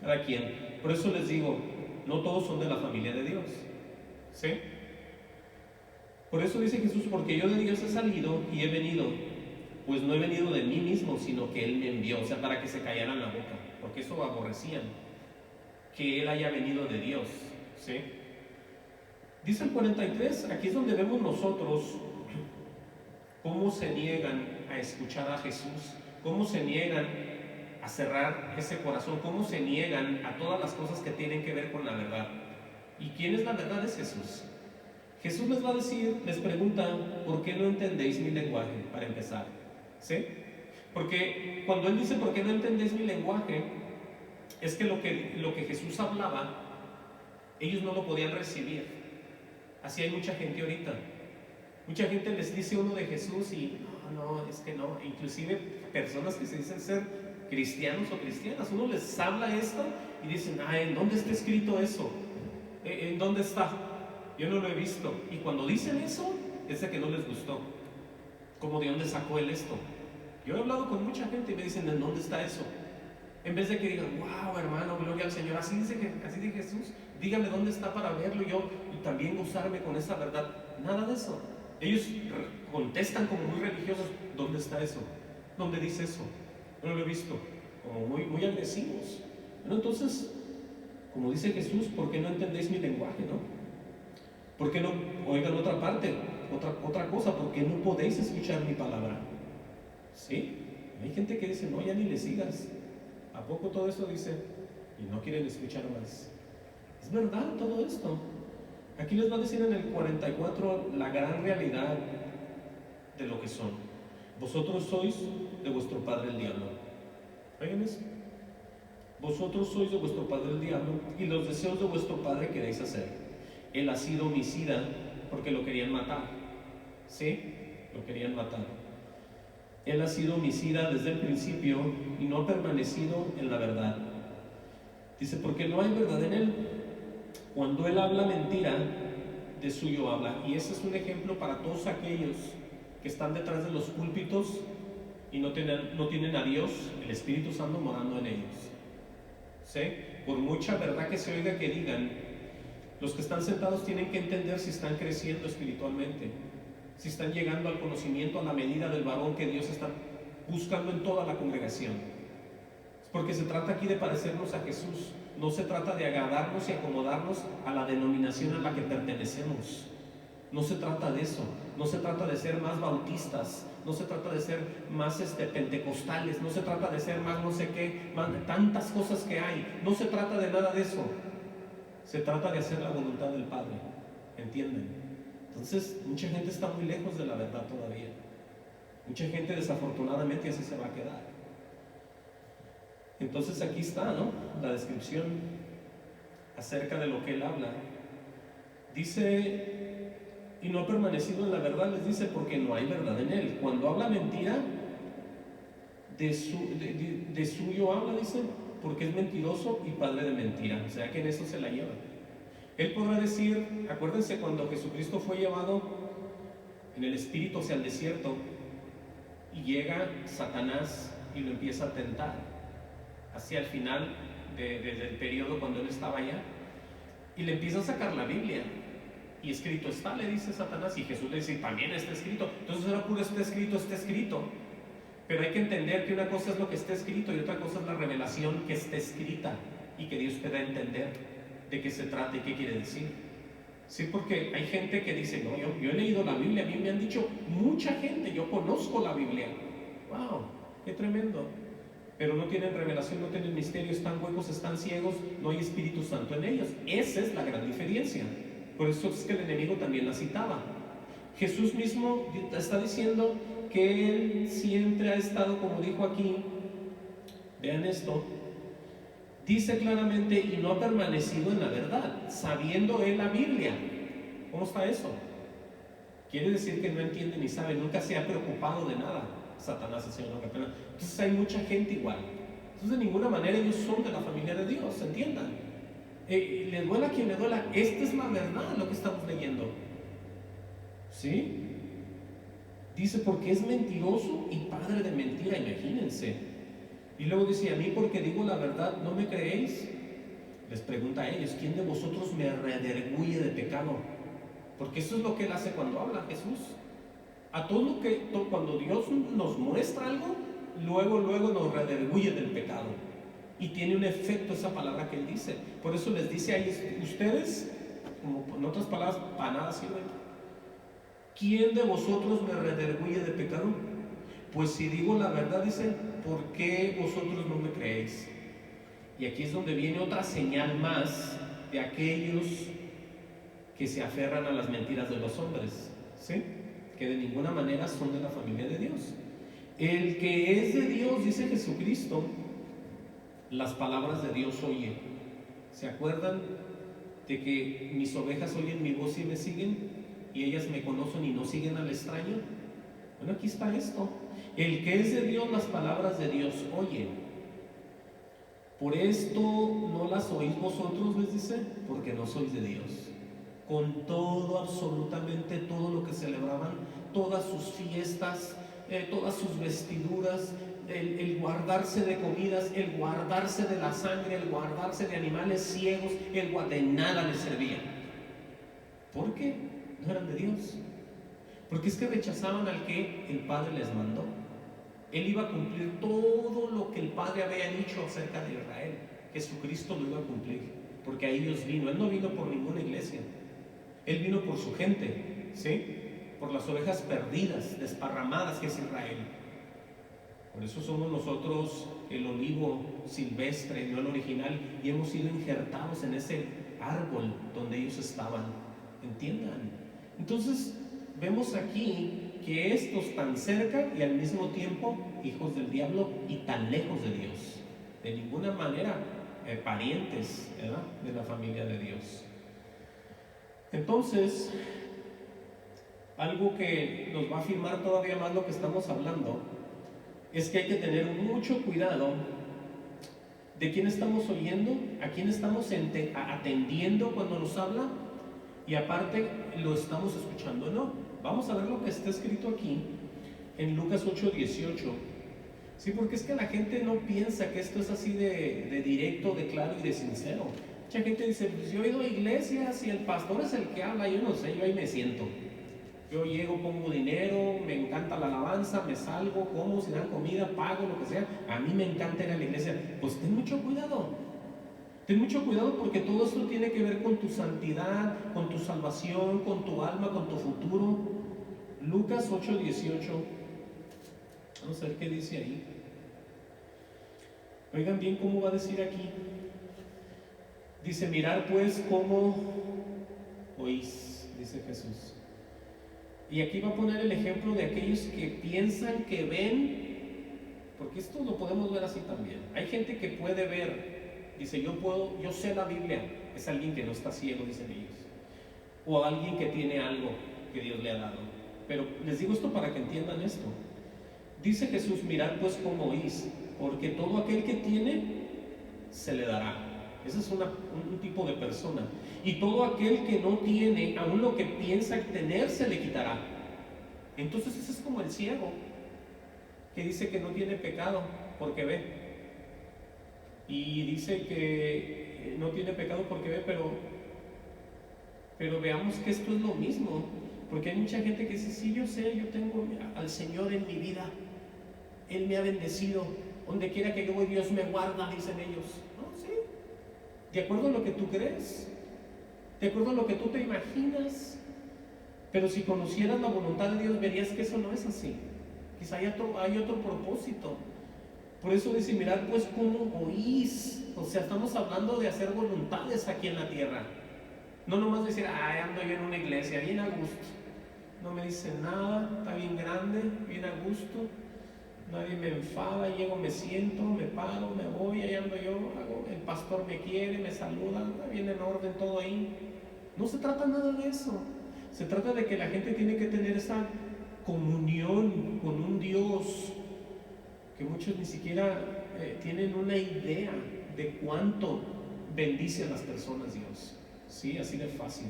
cada quien. Por eso les digo, no todos son de la familia de Dios. ¿Sí? Por eso dice Jesús: porque yo de Dios he salido y he venido, pues no he venido de mí mismo, sino que Él me envió. O sea, para que se callaran la boca, porque eso aborrecían, que Él haya venido de Dios. ¿Sí? Dice el 43, aquí es donde vemos nosotros cómo se niegan a escuchar a Jesús, cómo se niegan a cerrar ese corazón, cómo se niegan a todas las cosas que tienen que ver con la verdad. ¿Y quién es la verdad? Es Jesús. Jesús les va a decir, les pregunta, ¿por qué no entendéis mi lenguaje? Para empezar, ¿sí? Porque cuando Él dice, ¿por qué no entendéis mi lenguaje? Es que lo que Jesús hablaba, ellos no lo podían recibir. Así hay mucha gente ahorita. Mucha gente les dice uno de Jesús y no, es que no. Inclusive personas que se dicen ser cristianos o cristianas, uno les habla esto y dicen, ¿en dónde está escrito eso? ¿En dónde está? Yo no lo he visto. Y cuando dicen eso, es de que no les gustó. ¿Cómo de dónde sacó Él esto? Yo he hablado con mucha gente y me dicen, ¿en dónde está eso? En vez de que digan, wow, hermano, gloria al Señor, así dice Jesús, dígame dónde está para verlo yo y también gozarme con esa verdad. Nada de eso. Ellos contestan como muy religiosos, ¿dónde está eso? ¿Dónde dice eso? No lo he visto. Como muy agresivos. Bueno, entonces, como dice Jesús, ¿por qué no entendéis mi lenguaje, no? ¿Por qué no oigan otra parte, otra cosa? ¿Por qué no podéis escuchar mi palabra? ¿Sí? Hay gente que dice, no, ya ni le sigas. ¿A poco todo eso dice? Y no quieren escuchar más. Es verdad todo esto. Aquí les va a decir en el 44 la gran realidad de lo que son. Vosotros sois de vuestro padre el diablo. ¿Oigan eso? Vosotros sois de vuestro padre el diablo y los deseos de vuestro padre queréis hacer. Él ha sido homicida porque lo querían matar. ¿Sí? Lo querían matar. Él ha sido homicida desde el principio y no ha permanecido en la verdad. Dice, porque no hay verdad en él. Cuando él habla mentira, de suyo habla. Y ese es un ejemplo para todos aquellos que están detrás de los púlpitos y no tienen a Dios, el Espíritu Santo, morando en ellos. ¿Sí? Por mucha verdad que se oiga que digan, los que están sentados tienen que entender si están creciendo espiritualmente, si están llegando al conocimiento a la medida del varón que Dios está buscando en toda la congregación. Es porque se trata aquí de parecernos a Jesús. No se trata de agradarnos y acomodarnos a la denominación a la que pertenecemos. No se trata de eso. No se trata de ser más bautistas. No se trata de ser más pentecostales. No se trata de ser más no sé qué, más tantas cosas que hay. No se trata de nada de eso. Se trata de hacer la voluntad del Padre. ¿Entienden? Entonces, mucha gente está muy lejos de la verdad todavía. Mucha gente desafortunadamente así se va a quedar. Entonces aquí está, ¿no? La descripción acerca de lo que él habla. Dice, y no ha permanecido en la verdad, les dice, porque no hay verdad en él. Cuando habla mentira, de suyo habla, dice, porque es mentiroso y padre de mentira. O sea que en eso se la lleva. Él podrá decir, acuérdense cuando Jesucristo fue llevado en el Espíritu hacia el desierto y llega Satanás y lo empieza a tentar hacia el final del periodo cuando él estaba allá y le empieza a sacar la Biblia y escrito está, le dice Satanás, y Jesús le dice, también está escrito. Entonces era puro está escrito, pero hay que entender que una cosa es lo que está escrito y otra cosa es la revelación que está escrita y que Dios te da a entender de qué se trata y qué quiere decir. Sí, porque hay gente que dice, no, yo he leído la Biblia, a mí me han dicho mucha gente, yo conozco la Biblia. Wow, qué tremendo. Pero no tienen revelación, no tienen misterio, están huecos, están ciegos, no hay Espíritu Santo en ellos. Esa es la gran diferencia. Por eso es que el enemigo también la citaba. Jesús mismo está diciendo que él siempre ha estado, como dijo aquí, vean esto, dice claramente, y no ha permanecido en la verdad, sabiendo él la Biblia. ¿Cómo está eso? Quiere decir que no entiende ni sabe, nunca se ha preocupado de nada. Satanás, el Señor, no que pena. Entonces hay mucha gente igual. Entonces de ninguna manera ellos son de la familia de Dios, ¿entiendan? Le duela a quien le duela, esta es la verdad lo que estamos leyendo. ¿Sí? Dice, porque es mentiroso y padre de mentira, imagínense. Y luego dice, a mí porque digo la verdad, ¿no me creéis? Les pregunta a ellos, ¿quién de vosotros me redarguye de pecado? Porque eso es lo que él hace cuando habla Jesús. A cuando Dios nos muestra algo, luego nos redarguye del pecado. Y tiene un efecto esa palabra que él dice. Por eso les dice a ellos, ustedes, como en otras palabras, para nada sirven. ¿Quién de vosotros me redarguye de pecado? Pues si digo la verdad, dice, ¿por qué vosotros no me creéis? Y aquí es donde viene otra señal más de aquellos que se aferran a las mentiras de los hombres, ¿sí? Que de ninguna manera son de la familia de Dios. El que es de Dios, dice Jesucristo, las palabras de Dios oye. ¿Se acuerdan de que mis ovejas oyen mi voz y me siguen? Y ellas me conocen y no siguen al extraño. Bueno, aquí está esto. El que es de Dios, las palabras de Dios oye. Por esto no las oís vosotros, les dice, porque no sois de Dios. Con todo, absolutamente todo lo que celebraban, todas sus fiestas, todas sus vestiduras, el guardarse de comidas, el guardarse de la sangre, el guardarse de animales ciegos, de nada les servía. ¿Por qué? No eran de Dios. Porque es que rechazaban al que el Padre les mandó. Él iba a cumplir todo lo que el Padre había dicho acerca de Israel. Jesucristo lo iba a cumplir, porque a ellos vino. Él no vino por ninguna iglesia. Él vino por su gente, ¿sí? Por las ovejas perdidas, desparramadas, que es Israel. Por eso somos nosotros el olivo silvestre, no el original, y hemos sido injertados en ese árbol donde ellos estaban. ¿Entiendan? Entonces, vemos aquí que estos tan cerca y al mismo tiempo hijos del diablo y tan lejos de Dios. De ninguna manera parientes, ¿verdad?, de la familia de Dios. Entonces, algo que nos va a afirmar todavía más lo que estamos hablando es que hay que tener mucho cuidado de quién estamos oyendo, a quién estamos atendiendo cuando nos habla, y aparte lo estamos escuchando o no. Vamos a ver lo que está escrito aquí en Lucas 8:18. Sí, porque es que la gente no piensa que esto es así de directo, de claro y de sincero. Mucha gente dice, pues yo he ido a iglesias y el pastor es el que habla. Yo no sé, yo ahí me siento. Yo llego, pongo dinero, me encanta la alabanza, me salgo, como, si dan comida, pago, lo que sea. A mí me encanta ir a la iglesia. Pues ten mucho cuidado. Ten mucho cuidado, porque todo esto tiene que ver con tu santidad, con tu salvación, con tu alma, con tu futuro. Lucas 8:18. Vamos a ver qué dice ahí. Oigan bien cómo va a decir aquí. Dice, mirar pues cómo oís, dice Jesús. Y aquí va a poner el ejemplo de aquellos que piensan que ven, porque esto lo podemos ver así también. Hay gente que puede ver, dice, yo sé la Biblia. Es alguien que no está ciego, dicen ellos. O alguien que tiene algo que Dios le ha dado. Pero les digo esto para que entiendan esto. Dice Jesús, mirad pues cómo oís, porque todo aquel que tiene, se le dará. Ese es un tipo de persona. Y todo aquel que no tiene, aún lo que piensa tener, se le quitará. Entonces ese es como el ciego, que dice que no tiene pecado porque ve. Y dice que no tiene pecado porque ve, pero veamos que esto es lo mismo. Porque hay mucha gente que dice, sí, yo sé, yo tengo al Señor en mi vida. Él me ha bendecido. Donde quiera que yo voy, Dios me guarda, dicen ellos. No, sí. De acuerdo a lo que tú crees, de acuerdo a lo que tú te imaginas. Pero si conocieras la voluntad de Dios, verías que eso no es así. Quizá hay otro propósito. Por eso dice, mirad pues cómo oís. O sea, estamos hablando de hacer voluntades aquí en la tierra. No nomás decir, ay, ando yo en una iglesia, bien a gusto. No me dicen nada, está bien grande, bien a gusto. Nadie me enfada, llego, me siento, me paro, me voy, ahí ando yo, el pastor me quiere, me saluda, viene en orden todo ahí. No se trata nada de eso. Se trata de que la gente tiene que tener esa comunión con un Dios que muchos ni siquiera tienen una idea de cuánto bendice a las personas Dios. Sí, así de fácil.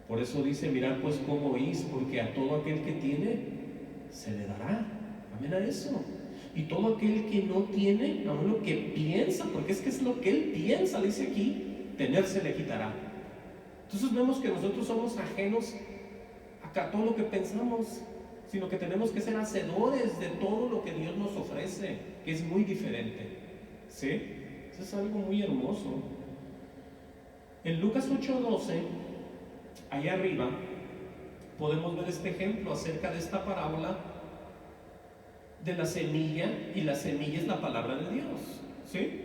Por eso dice, mirad pues cómo oís, porque a todo aquel que tiene, se le dará. Amén a eso. Y todo aquel que no tiene, aún lo que piensa, porque es que es lo que él piensa, dice aquí, tener se le quitará. Entonces vemos que nosotros somos ajenos a todo lo que pensamos, sino que tenemos que ser hacedores de todo lo que Dios nos ofrece, que es muy diferente. ¿Sí? Eso es algo muy hermoso. En Lucas 8:12, allá arriba, podemos ver este ejemplo acerca de esta parábola de la semilla, y la semilla es la palabra de Dios. ¿Sí?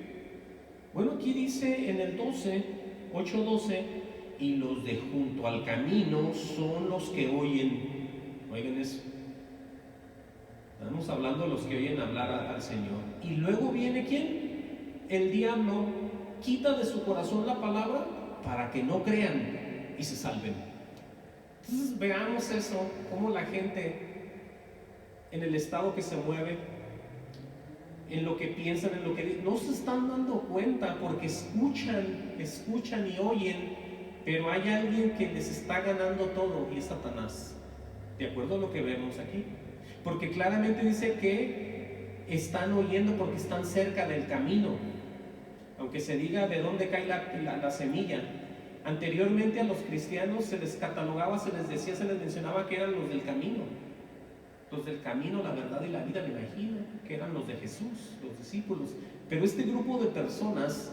Bueno, aquí dice en el 8:12, y los de junto al camino son los que oyen. Oigan eso. Estamos hablando de los que oyen hablar al Señor. Y luego viene ¿quién? El diablo quita de su corazón la palabra para que no crean y se salven. Entonces veamos eso, cómo la gente en el estado que se mueve, en lo que piensan, en lo que no se están dando cuenta, porque escuchan y oyen, pero hay alguien que les está ganando todo, y es Satanás, de acuerdo a lo que vemos aquí, porque claramente dice que están oyendo porque están cerca del camino, aunque se diga de dónde cae la semilla. Anteriormente a los cristianos se les catalogaba, se les decía, se les mencionaba que eran los del camino. Los del camino, la verdad y la vida, me imagino, que eran los de Jesús, los discípulos. Pero este grupo de personas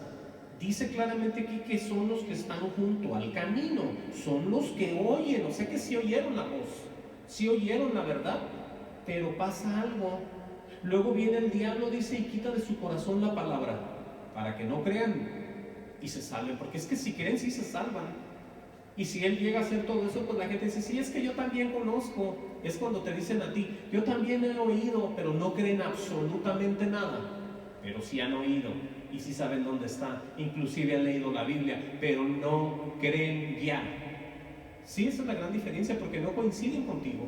dice claramente aquí que son los que están junto al camino, son los que oyen, o sea que sí oyeron la voz, sí oyeron la verdad, pero pasa algo. Luego viene el diablo, dice, y quita de su corazón la palabra, para que no crean y se salven, porque es que si creen sí se salvan. Y si él llega a hacer todo eso, pues la gente dice, sí, es que yo también conozco. Es cuando te dicen a ti, yo también he oído, pero no creen absolutamente nada. Pero sí han oído y sí saben dónde está. Inclusive han leído la Biblia, pero no creen ya. Sí, esa es la gran diferencia, porque no coinciden contigo.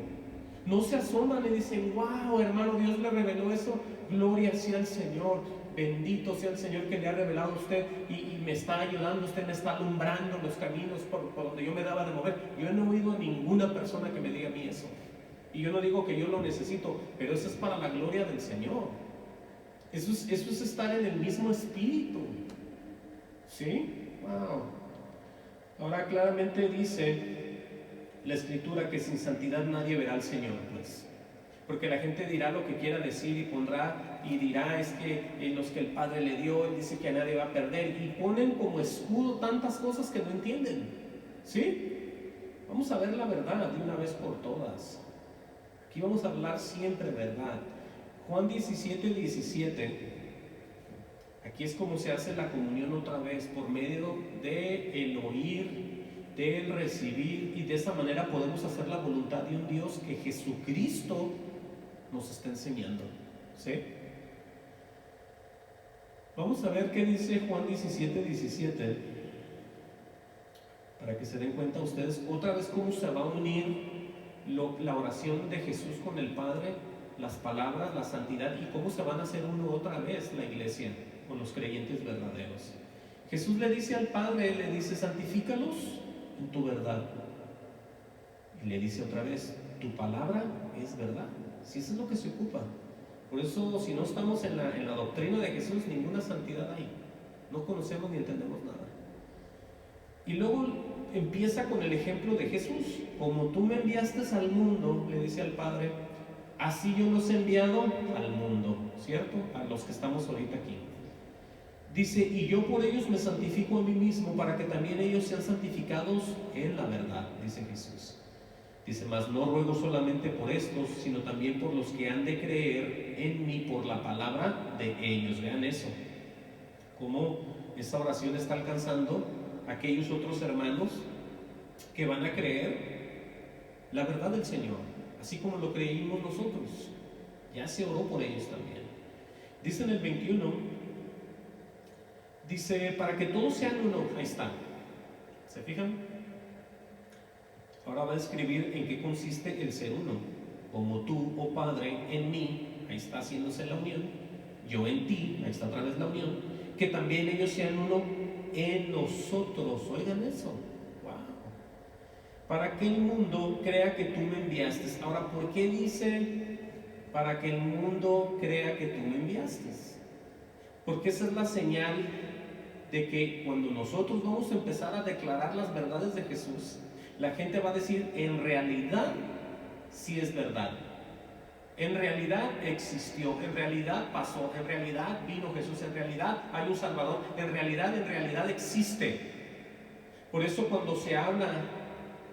No se asoman y dicen, wow, hermano, Dios le reveló eso. Gloria sea al Señor. Bendito sea el Señor que le ha revelado a usted y me está ayudando, usted me está alumbrando los caminos por donde yo me daba de mover. Yo no he oído a ninguna persona que me diga a mí eso. Y yo no digo que yo lo necesito, pero eso es para la gloria del Señor. Eso es estar en el mismo espíritu. ¿Sí? Wow. Ahora claramente dice la Escritura que sin santidad nadie verá al Señor, pues. Porque la gente dirá lo que quiera decir y pondrá y dirá, es que los que el Padre le dio, él dice que a nadie va a perder, y ponen como escudo tantas cosas que no entienden. ¿Sí? Vamos a ver la verdad de una vez por todas. Aquí vamos a hablar siempre verdad. Juan 17:17. Aquí es como se hace la comunión otra vez, por medio del oír, del recibir, y de esa manera podemos hacer la voluntad de un Dios que Jesucristo nos está enseñando. ¿Sí? Vamos a ver qué dice Juan 17:17, para que se den cuenta ustedes otra vez cómo se va a unir la oración de Jesús con el Padre, las palabras, la santidad, y cómo se van a hacer uno otra vez la iglesia con los creyentes verdaderos. Jesús le dice al Padre, le dice, santifícalos en tu verdad. Y le dice otra vez, tu palabra es verdad. Si eso es lo que se ocupa. Por eso, si no estamos en la doctrina de Jesús, ninguna santidad hay. No conocemos ni entendemos nada. Y luego empieza con el ejemplo de Jesús. Como tú me enviaste al mundo, le dice al Padre, así yo los he enviado al mundo, ¿cierto? A los que estamos ahorita aquí. Dice, y yo por ellos me santifico a mí mismo, para que también ellos sean santificados en la verdad, dice Jesús. Dice, mas no ruego solamente por estos, sino también por los que han de creer en mí por la palabra de ellos. Vean eso, cómo esta oración está alcanzando a aquellos otros hermanos que van a creer la verdad del Señor, así como lo creímos nosotros. Ya se oró por ellos también. Dice en el 21, dice, para que todos sean uno. Ahí está, ¿se fijan? Ahora va a describir en qué consiste el ser uno. Como tú, oh Padre, en mí, ahí está haciéndose la unión, yo en ti, ahí está otra vez la unión, que también ellos sean uno en nosotros. Oigan eso, wow. Para que el mundo crea que tú me enviaste. Ahora, ¿por qué dice para que el mundo crea que tú me enviaste? Porque esa es la señal de que cuando nosotros vamos a empezar a declarar las verdades de Jesús, la gente va a decir, en realidad sí es verdad, en realidad existió, en realidad pasó, en realidad vino Jesús, en realidad hay un Salvador, en realidad existe. Por eso cuando se habla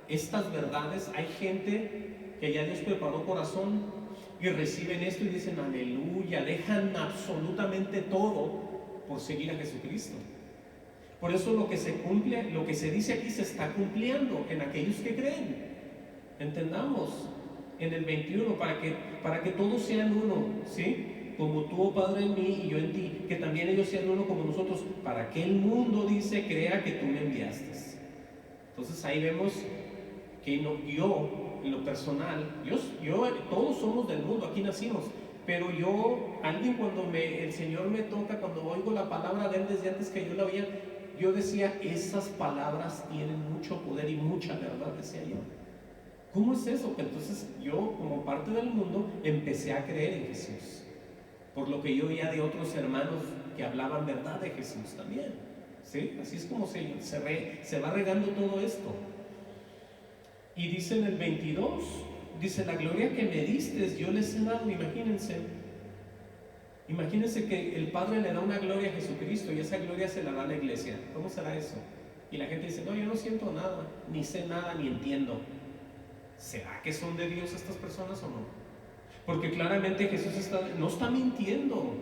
estas verdades, hay gente que ya Dios preparó corazón y reciben esto y dicen aleluya, dejan absolutamente todo por seguir a Jesucristo. Por eso lo que se cumple, lo que se dice aquí se está cumpliendo en aquellos que creen. Entendamos en el 21, para que todos sean uno, ¿sí? Como tú, oh Padre, en mí y yo en ti, que también ellos sean uno como nosotros, para que el mundo, dice, crea que tú me enviaste. Entonces ahí vemos que yo, en lo personal, todos somos del mundo, aquí nacimos, pero alguien cuando el Señor me toca, cuando oigo la palabra de Él desde antes que yo la oía, yo decía, esas palabras tienen mucho poder y mucha verdad, decía yo. ¿Cómo es eso? Que entonces yo, como parte del mundo, empecé a creer en Jesús, por lo que yo oía de otros hermanos que hablaban verdad de Jesús también, ¿sí? Así es como se va regando todo esto. Y dice en el 22, dice, la gloria que me diste yo les he dado. Imagínense que el Padre le da una gloria a Jesucristo y esa gloria se la da a la iglesia. ¿Cómo será eso? Y la gente dice, no, yo no siento nada, ni sé nada, ni entiendo. ¿Será que son de Dios estas personas o no? Porque claramente Jesús no está mintiendo.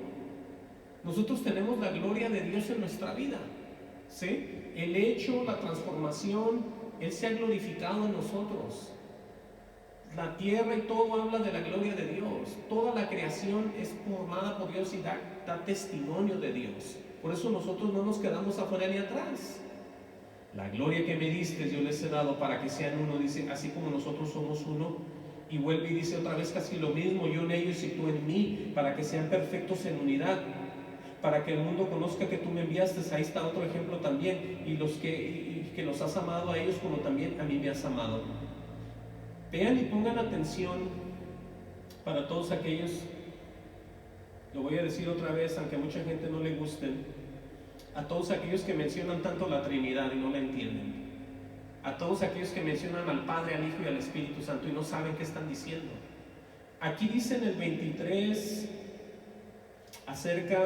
Nosotros tenemos la gloria de Dios en nuestra vida, ¿sí? El hecho, la transformación, Él se ha glorificado en nosotros. La tierra y todo habla de la gloria de Dios. Toda la creación es formada por Dios y da testimonio de Dios. Por eso nosotros no nos quedamos afuera ni atrás. La gloria que me diste yo les he dado para que sean uno, dice, así como nosotros somos uno. Y vuelve y dice otra vez casi lo mismo, yo en ellos y tú en mí, para que sean perfectos en unidad, para que el mundo conozca que tú me enviaste. Ahí está otro ejemplo también, y que los has amado a ellos como también a mí me has amado. Vean y pongan atención para todos aquellos, lo voy a decir otra vez, aunque a mucha gente no le gusten, a todos aquellos que mencionan tanto la Trinidad y no la entienden, a todos aquellos que mencionan al Padre, al Hijo y al Espíritu Santo y no saben qué están diciendo. Aquí dice en el 23 acerca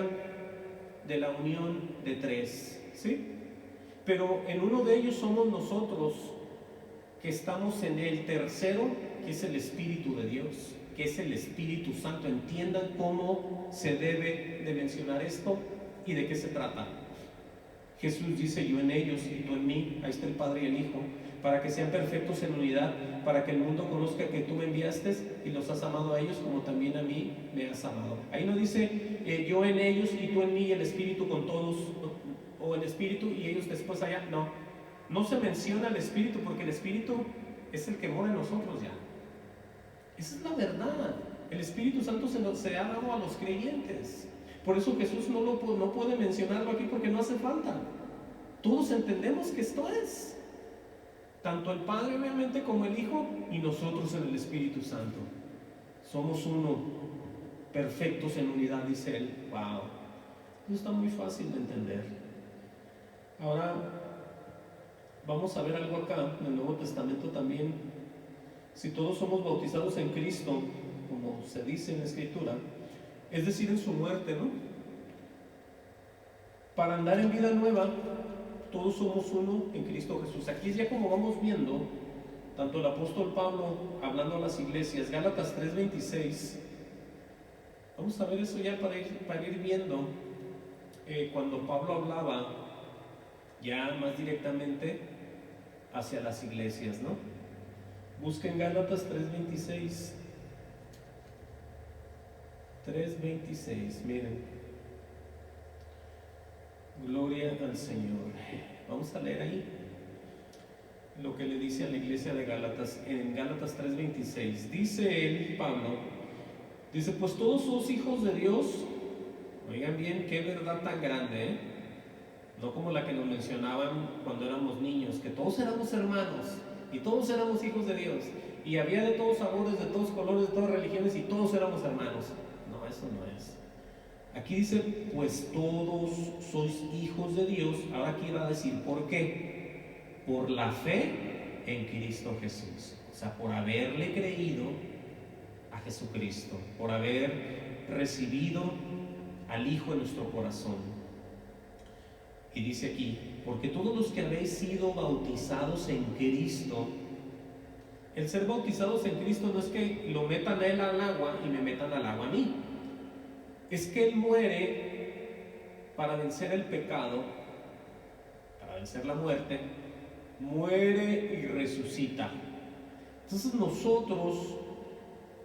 de la unión de tres, ¿sí? Pero en uno de ellos somos nosotros, que estamos en el tercero, que es el Espíritu de Dios, que es el Espíritu Santo. Entiendan cómo se debe de mencionar esto y de qué se trata. Jesús dice, yo en ellos y tú en mí, ahí está el Padre y el Hijo, para que sean perfectos en unidad, para que el mundo conozca que tú me enviaste y los has amado a ellos como también a mí me has amado. Ahí no dice yo en ellos y tú en mí y el Espíritu con todos, o el Espíritu y ellos después allá, no se menciona el Espíritu, porque el Espíritu es el que mora en nosotros ya. Esa es la verdad. El Espíritu Santo se ha dado a los creyentes. Por eso Jesús no puede mencionarlo aquí, porque no hace falta. Todos entendemos que esto es tanto el Padre obviamente como el Hijo y nosotros en el Espíritu Santo. Somos uno, perfectos en unidad, dice él. Wow, eso está muy fácil de entender. Ahora vamos a ver algo acá en el Nuevo Testamento también. Si todos somos bautizados en Cristo, como se dice en la Escritura, es decir, en su muerte, ¿no? Para andar en vida nueva, todos somos uno en Cristo Jesús. Aquí es ya como vamos viendo, tanto el apóstol Pablo hablando a las iglesias, Gálatas 3:26. Vamos a ver eso ya para ir viendo cuando Pablo hablaba ya más directamente hacia las iglesias, ¿no? Busquen Gálatas 3:26. 3:26, miren. Gloria al Señor. Vamos a leer ahí lo que le dice a la iglesia de Gálatas, en Gálatas 3:26. Dice él, Pablo, dice, pues todos somos hijos de Dios. Oigan bien, qué verdad tan grande, ¿eh? No como la que nos mencionaban cuando éramos niños, que todos éramos hermanos y todos éramos hijos de Dios, y había de todos sabores, de todos colores, de todas religiones, y todos éramos hermanos. No, eso no es. Aquí dice, pues todos sois hijos de Dios. Ahora aquí va a decir, ¿por qué? Por la fe en Cristo Jesús. O sea, por haberle creído a Jesucristo, por haber recibido al Hijo en nuestro corazón. Y dice aquí, porque todos los que habéis sido bautizados en Cristo, El ser bautizados en Cristo no es que lo metan a Él al agua y me metan al agua a mí. Es que Él muere para vencer el pecado, para vencer la muerte, muere y resucita. Entonces nosotros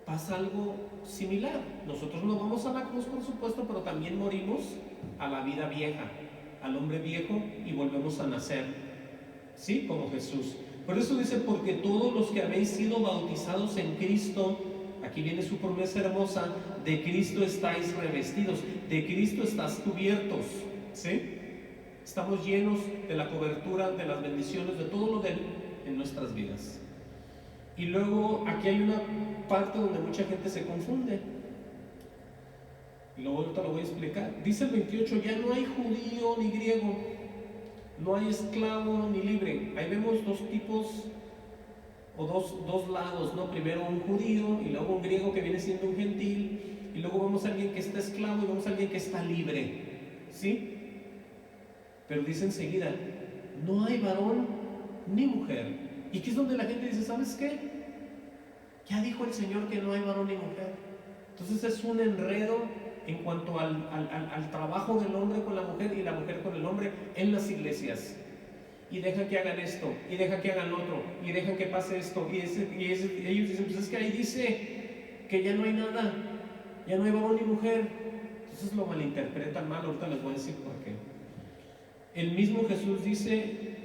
pasa algo similar. Nosotros no vamos a la cruz, por supuesto, pero también morimos a la vida vieja, al hombre viejo, y volvemos a nacer, ¿sí? Como Jesús. Por eso dice, porque todos los que habéis sido bautizados en Cristo, aquí viene su promesa hermosa, de Cristo estáis revestidos, de Cristo estás cubiertos, ¿sí? Estamos llenos de la cobertura, de las bendiciones, de todo lo de Él en nuestras vidas. Y luego aquí hay una parte donde mucha gente se confunde. Y luego ahorita lo voy a explicar. Dice el 28, ya no hay judío ni griego, no hay esclavo ni libre. Ahí vemos dos tipos o dos lados, ¿no? Primero un judío y luego un griego que viene siendo un gentil, y luego vemos a alguien que está esclavo y vemos a alguien que está libre, ¿sí? Pero dice enseguida, no hay varón ni mujer. Y aquí es donde la gente dice, ¿sabes qué? Ya dijo el Señor que no hay varón ni mujer. Entonces es un enredo en cuanto al trabajo del hombre con la mujer y la mujer con el hombre en las iglesias. Y dejan que hagan esto, y dejan que hagan otro, y dejan que pase esto, y ellos dicen, pues es que ahí dice que ya no hay nada, ya no hay varón ni mujer. Entonces lo malinterpretan mal, ahorita les voy a decir por qué. El mismo Jesús dice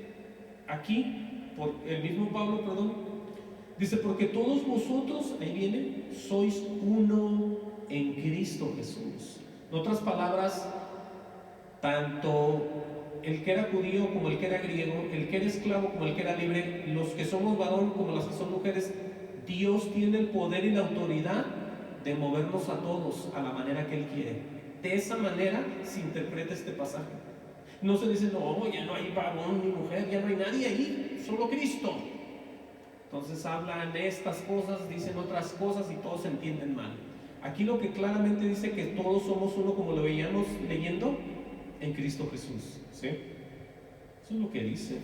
aquí, el mismo Pablo, perdón, dice, porque todos vosotros, ahí viene, sois uno en Cristo Jesús. En otras palabras, tanto el que era judío como el que era griego, el que era esclavo como el que era libre, los que somos varón como las que son mujeres, Dios tiene el poder y la autoridad de movernos a todos a la manera que Él quiere. De esa manera se interpreta este pasaje. No se dice, no, ya no hay varón ni mujer, ya no hay nadie ahí, solo Cristo. Entonces hablan de estas cosas, dicen otras cosas y todos se entienden mal. Aquí lo que claramente dice que todos somos uno, como lo veíamos leyendo, en Cristo Jesús, ¿sí? Eso es lo que dice.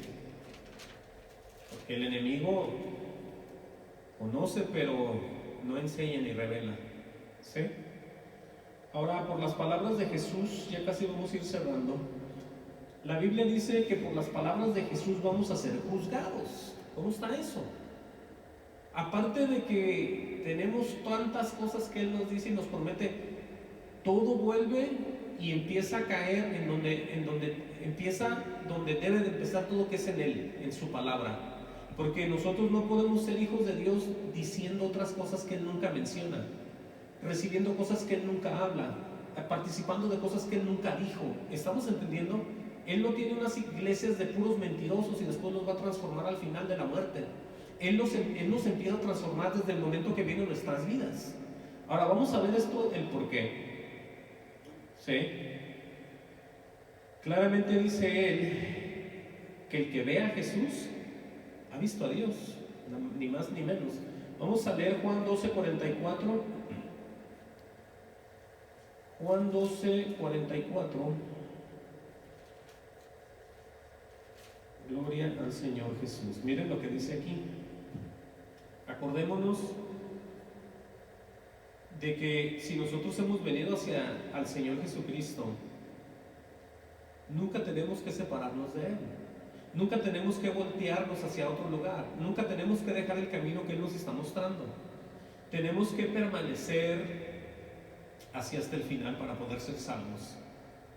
Porque el enemigo conoce, pero no enseña ni revela, ¿sí? Ahora, por las palabras de Jesús, ya casi vamos a ir cerrando. La Biblia dice que por las palabras de Jesús vamos a ser juzgados. ¿Cómo está eso? Aparte de que tenemos tantas cosas que Él nos dice y nos promete, todo vuelve y empieza a caer en donde debe de empezar todo, que es en Él, en su palabra. Porque nosotros no podemos ser hijos de Dios diciendo otras cosas que Él nunca menciona, recibiendo cosas que Él nunca habla, participando de cosas que Él nunca dijo. ¿Estamos entendiendo? Él no tiene unas iglesias de puros mentirosos y después los va a transformar al final de la muerte. Él nos empieza a transformar desde el momento que viene en nuestras vidas. Ahora vamos a ver esto, el por qué. ¿Sí? Claramente dice Él que el que ve a Jesús ha visto a Dios, ni más ni menos. Vamos a leer Juan 12:44. Juan 12:44. Gloria al Señor Jesús. Miren lo que dice aquí. Acordémonos de que si nosotros hemos venido al Señor Jesucristo, nunca tenemos que separarnos de Él. Nunca tenemos que voltearnos hacia otro lugar. Nunca tenemos que dejar el camino que Él nos está mostrando. Tenemos que permanecer hacia hasta el final para poder ser salvos.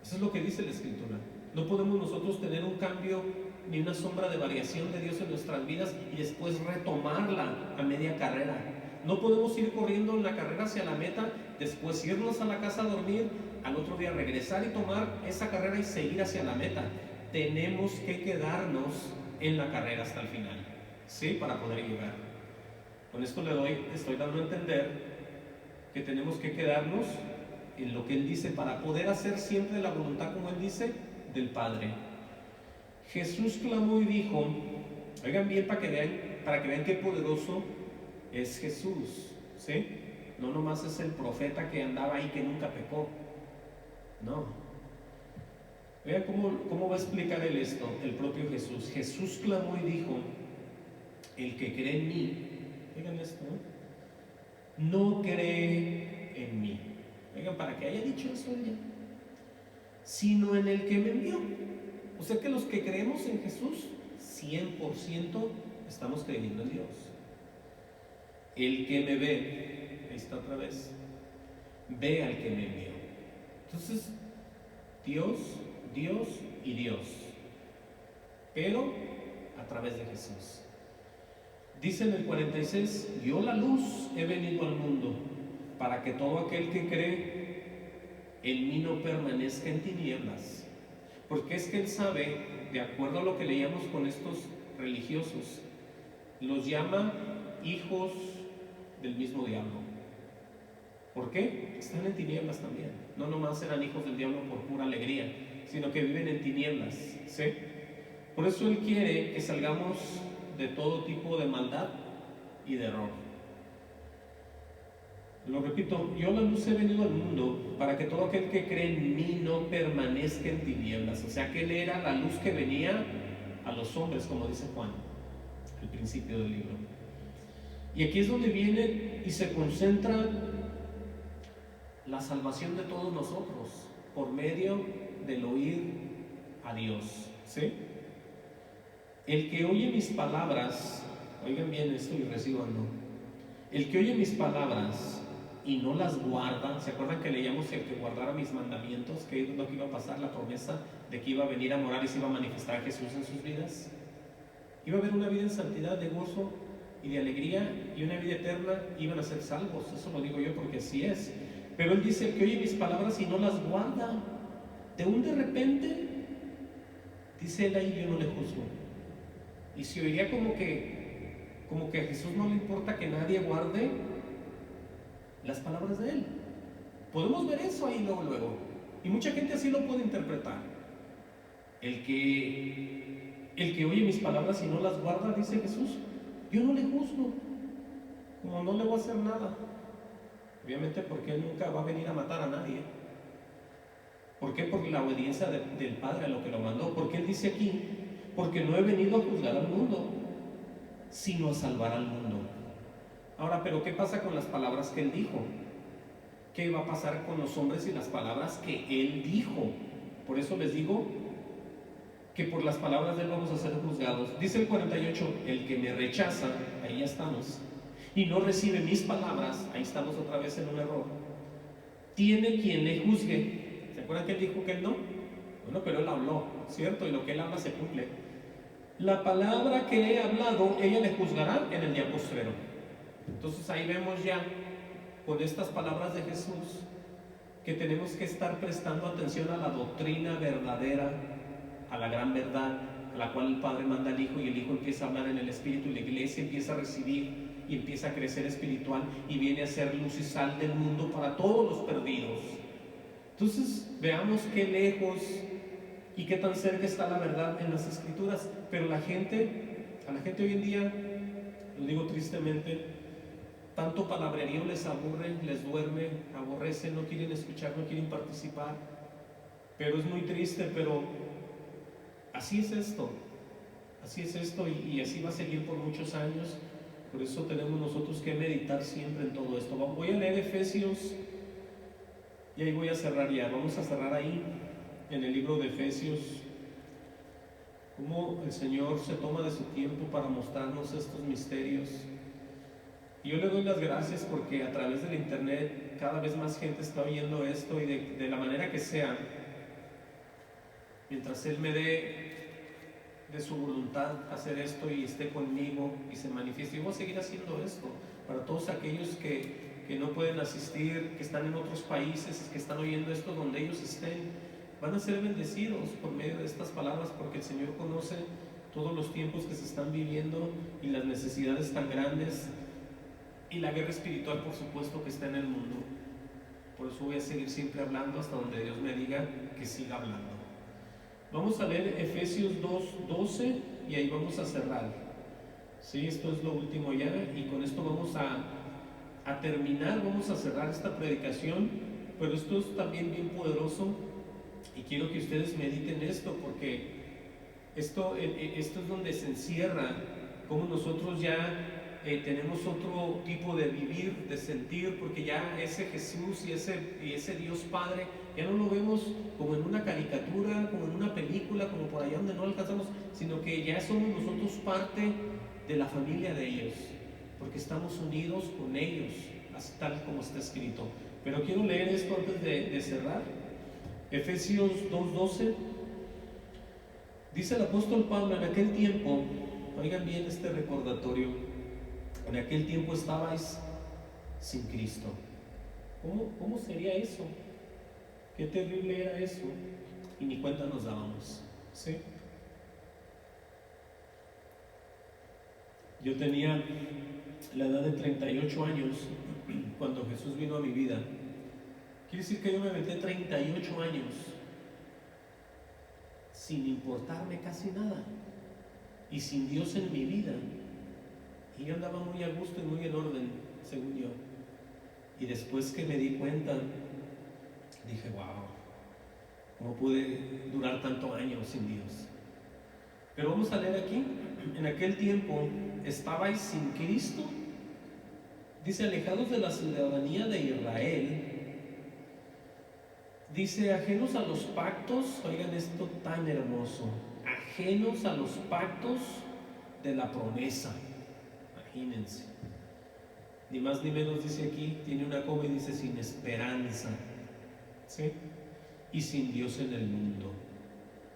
Eso es lo que dice la Escritura. No podemos nosotros tener un cambio ni una sombra de variación de Dios en nuestras vidas y después retomarla a media carrera. No podemos ir corriendo en la carrera hacia la meta, después irnos a la casa a dormir, al otro día regresar y tomar esa carrera y seguir hacia la meta. Tenemos que quedarnos en la carrera hasta el final, ¿sí? Para poder llegar. Con esto estoy dando a entender que tenemos que quedarnos en lo que Él dice para poder hacer siempre la voluntad, como Él dice, del Padre. Jesús clamó y dijo, oigan bien para que vean qué poderoso es Jesús, ¿sí? No nomás es el profeta que andaba ahí que nunca pecó, no. Vean cómo va a explicar Él esto, el propio Jesús. Jesús clamó y dijo, el que cree en mí, Oigan esto, no cree en mí. Oigan, para que haya dicho eso ella, sino en el que me envió. O sea que los que creemos en Jesús, 100% estamos creyendo en Dios. El que me ve, ahí está otra vez, ve al que me envió. Entonces, Dios, Dios y Dios, pero a través de Jesús. Dice en el 46, yo la luz he venido al mundo, para que todo aquel que cree en mí no permanezca en tinieblas. Porque es que él sabe, de acuerdo a lo que leíamos con estos religiosos, los llama hijos del mismo diablo. ¿Por qué? Están en tinieblas también. No nomás eran hijos del diablo por pura alegría, sino que viven en tinieblas, ¿sí? Por eso él quiere que salgamos de todo tipo de maldad y de error. Lo repito, yo la luz he venido al mundo para que todo aquel que cree en mí no permanezca en tinieblas. O sea que él era la luz que venía a los hombres, como dice Juan al principio del libro. Y aquí es donde viene y se concentra la salvación de todos nosotros por medio del oír a Dios, ¿sí? El que oye mis palabras, oigan bien esto y recibanlo. El que oye mis palabras y no las guarda, ¿se acuerdan que leíamos el que guardara mis mandamientos? Que es lo que iba a pasar, la promesa de que iba a venir a morar y se iba a manifestar Jesús en sus vidas. Iba a haber una vida en santidad, de gozo y de alegría, y una vida eterna. Iban a ser salvos, eso lo digo yo porque así es. Pero él dice que oye mis palabras y no las guarda. De un de repente, dice él ahí, yo no le juzgo. Y se oiría como que a Jesús no le importa que nadie guarde las palabras de él. Podemos ver eso ahí luego. Y mucha gente así lo puede interpretar. El que oye mis palabras y no las guarda, dice Jesús, yo no le juzgo. Como no le voy a hacer nada. Obviamente porque él nunca va a venir a matar a nadie. ¿Por qué? Por la obediencia del Padre a lo que lo mandó. Porque él dice aquí, porque no he venido a juzgar al mundo, sino a salvar al mundo. Ahora, pero ¿qué pasa con las palabras que él dijo? ¿Qué va a pasar con los hombres y las palabras que él dijo? Por eso les digo que por las palabras de él vamos a ser juzgados. Dice el 48, el que me rechaza, ahí ya estamos, y no recibe mis palabras, ahí estamos otra vez en un error, tiene quien le juzgue. ¿Se acuerdan que él dijo que él no? Bueno, pero él habló, ¿cierto? Y lo que él habla se cumple. La palabra que he hablado, ella le juzgará en el día postrero. Entonces ahí vemos ya, con estas palabras de Jesús, que tenemos que estar prestando atención a la doctrina verdadera, a la gran verdad, a la cual el Padre manda al Hijo, y el Hijo empieza a hablar en el Espíritu, y la Iglesia empieza a recibir y empieza a crecer espiritual, y viene a ser luz y sal del mundo para todos los perdidos. Entonces veamos qué lejos y qué tan cerca está la verdad en las Escrituras. Pero a la gente hoy en día, lo digo tristemente, tanto palabrerío les aburre, les duerme, aborrece, no quieren escuchar, no quieren participar. Pero es muy triste, pero así es esto y así va a seguir por muchos años. Por eso tenemos nosotros que meditar siempre en todo esto. Voy a leer Efesios y ahí voy a cerrar ya. Vamos a cerrar ahí en el libro de Efesios, cómo el Señor se toma de su tiempo para mostrarnos estos misterios. Y yo le doy las gracias porque a través del internet cada vez más gente está oyendo esto, y de la manera que sea, mientras Él me dé de su voluntad hacer esto y esté conmigo y se manifieste, yo voy a seguir haciendo esto para todos aquellos que no pueden asistir, que están en otros países, que están oyendo esto donde ellos estén. Van a ser bendecidos por medio de estas palabras, porque el Señor conoce todos los tiempos que se están viviendo y las necesidades tan grandes y la guerra espiritual, por supuesto, que está en el mundo. Por eso voy a seguir siempre hablando hasta donde Dios me diga que siga hablando. Vamos a leer Efesios 2:12 y ahí vamos a cerrar. Sí, esto es lo último ya, y con esto vamos a terminar, vamos a cerrar esta predicación. Pero esto es también bien poderoso y quiero que ustedes mediten esto, porque esto es donde se encierra cómo nosotros ya tenemos otro tipo de vivir, de sentir, porque ya ese Jesús y ese Dios Padre ya no lo vemos como en una caricatura, como en una película, como por allá donde no alcanzamos, sino que ya somos nosotros parte de la familia de ellos, porque estamos unidos con ellos, así tal como está escrito. Pero quiero leer esto antes de cerrar. Efesios 2:12. Dice el apóstol Pablo: en aquel tiempo, oigan bien este recordatorio, en aquel tiempo estabais sin Cristo. ¿Cómo sería eso? Qué terrible era eso. Y ni cuenta nos dábamos, ¿sí? Yo tenía la edad de 38 años cuando Jesús vino a mi vida. Quiere decir que yo me aventé 38 años sin importarme casi nada y sin Dios en mi vida. Y yo andaba muy a gusto y muy en orden, según yo. Y después que me di cuenta, dije, wow, ¿cómo pude durar tanto años sin Dios? Pero vamos a leer aquí: en aquel tiempo estabais sin Cristo, dice, alejados de la ciudadanía de Israel, dice, ajenos a los pactos, oigan esto tan hermoso, ajenos a los pactos de la promesa. Imagínense, ni más ni menos, dice aquí, tiene una coma y dice sin esperanza, ¿sí? Y sin Dios en el mundo.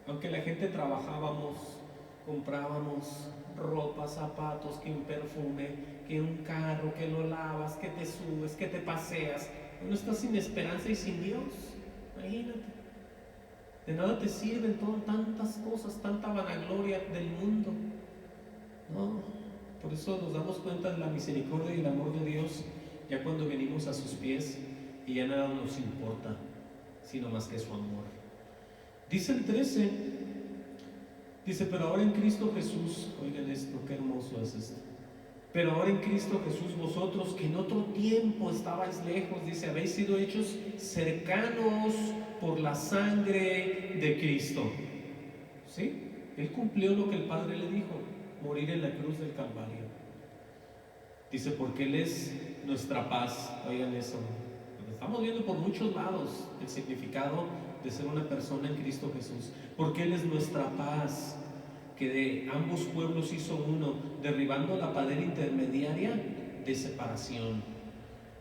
Aunque la gente trabajábamos, comprábamos ropa, zapatos, que un perfume, que un carro, que lo lavas, que te subes, que te paseas, uno está sin esperanza y sin Dios. Imagínate, de nada te sirven tantas cosas, tanta vanagloria del mundo. No. Por eso nos damos cuenta de la misericordia y el amor de Dios ya cuando venimos a sus pies y ya nada nos importa, sino más que su amor. Dice el 13, dice, pero ahora en Cristo Jesús, oigan esto, qué hermoso es esto. Pero ahora en Cristo Jesús, vosotros que en otro tiempo estabais lejos, dice, habéis sido hechos cercanos por la sangre de Cristo. ¿Sí? Él cumplió lo que el Padre le dijo: morir en la cruz del Calvario. Dice, porque Él es nuestra paz. Oigan eso, estamos viendo por muchos lados el significado de ser una persona en Cristo Jesús. Porque Él es nuestra paz, que de ambos pueblos hizo uno, derribando la pared intermediaria de separación.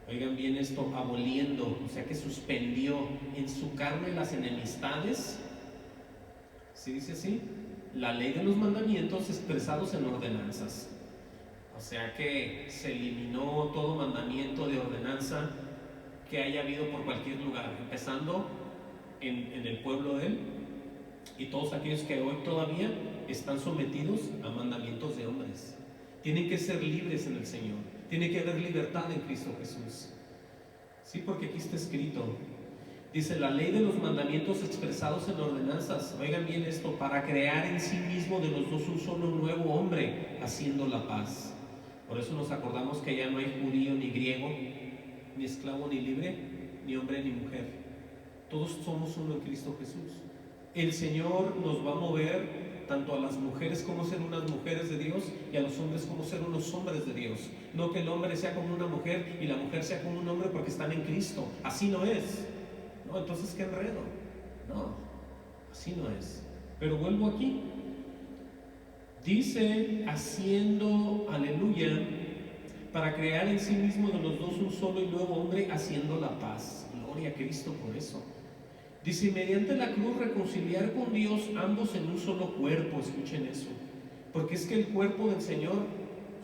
Oigan bien esto, aboliendo, o sea que suspendió en su carne las enemistades. ¿Sí dice así? La ley de los mandamientos expresados en ordenanzas. O sea que se eliminó todo mandamiento de ordenanza que haya habido por cualquier lugar, empezando en el pueblo de Él, y todos aquellos que hoy todavía están sometidos a mandamientos de hombres. Tienen que ser libres en el Señor, tiene que haber libertad en Cristo Jesús. Sí, porque aquí está escrito, dice, la ley de los mandamientos expresados en ordenanzas, oigan bien esto, para crear en sí mismo de los dos un solo nuevo hombre, haciendo la paz. Por eso nos acordamos que ya no hay judío ni griego, ni esclavo ni libre, ni hombre ni mujer. Todos somos uno en Cristo Jesús. El Señor nos va a mover tanto a las mujeres como ser unas mujeres de Dios, y a los hombres como ser unos hombres de Dios. No que el hombre sea como una mujer y la mujer sea como un hombre porque están en Cristo. Así no es. No, entonces qué enredo. No, así no es. Pero vuelvo aquí. Dice, haciendo, aleluya, para crear en sí mismo de los dos un solo y nuevo hombre, haciendo la paz. Gloria a Cristo por eso. Dice, mediante la cruz reconciliar con Dios ambos en un solo cuerpo. Escuchen eso, porque es que el cuerpo del Señor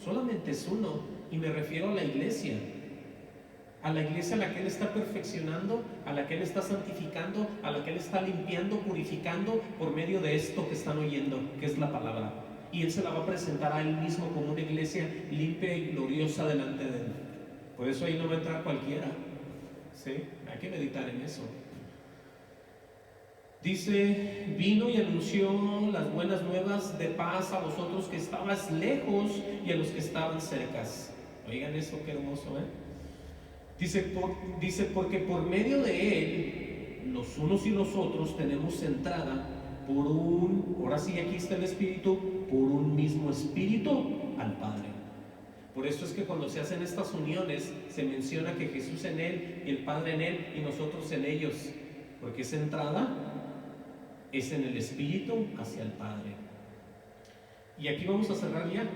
solamente es uno, y me refiero a la iglesia a la que Él está perfeccionando, a la que Él está santificando, a la que Él está limpiando, purificando por medio de esto que están oyendo, que es la palabra. Y Él se la va a presentar a Él mismo como una iglesia limpia y gloriosa delante de Él. Por eso ahí no va a entrar cualquiera. ¿Sí? Hay que meditar en eso. Dice, vino y anunció las buenas nuevas de paz a vosotros que estabas lejos y a los que estaban cercas. Oigan eso, qué hermoso, ¿eh? Dice, porque por medio de Él, los unos y los otros tenemos entrada ahora sí aquí está el Espíritu, por un mismo Espíritu al Padre. Por eso es que cuando se hacen estas uniones se menciona que Jesús en Él y el Padre en Él y nosotros en ellos, porque esa entrada es en el Espíritu hacia el Padre. Y aquí vamos a cerrar ya.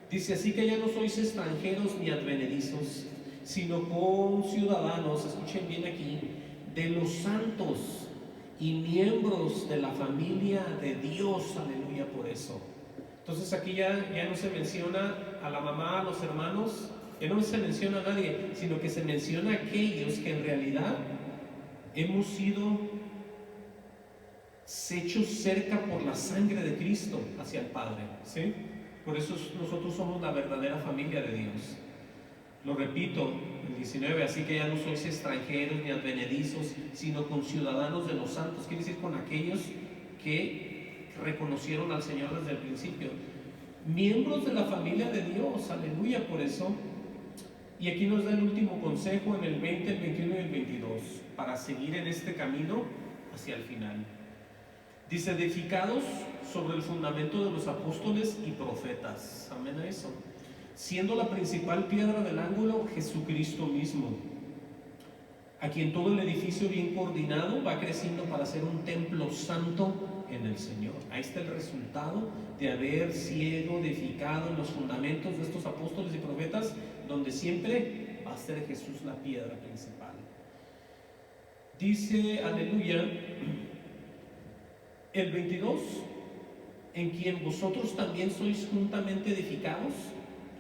Dice, así que ya no sois extranjeros ni advenedizos, sino conciudadanos, escuchen bien aquí, de los santos y miembros de la familia de Dios, aleluya por eso. Entonces aquí ya no se menciona a la mamá, a los hermanos, ya no se menciona a nadie, sino que se menciona a aquellos que en realidad hemos sido hechos cerca por la sangre de Cristo hacia el Padre, ¿sí? Por eso nosotros somos la verdadera familia de Dios. Lo repito, el 19, así que ya no sois extranjeros ni advenedizos, sino conciudadanos de los santos, quiere decir con aquellos que reconocieron al Señor desde el principio, miembros de la familia de Dios, aleluya por eso. Y aquí nos da el último consejo en el 20, el 21 y el 22, para seguir en este camino hacia el final. Dice, edificados sobre el fundamento de los apóstoles y profetas, amén a eso, siendo la principal piedra del ángulo Jesucristo mismo, a quien todo el edificio bien coordinado va creciendo para ser un templo santo en el Señor. Ahí está el resultado de haber sido edificado en los fundamentos de estos apóstoles y profetas, donde siempre va a ser Jesús la piedra principal. Dice, aleluya, el 22, en quien vosotros también sois juntamente edificados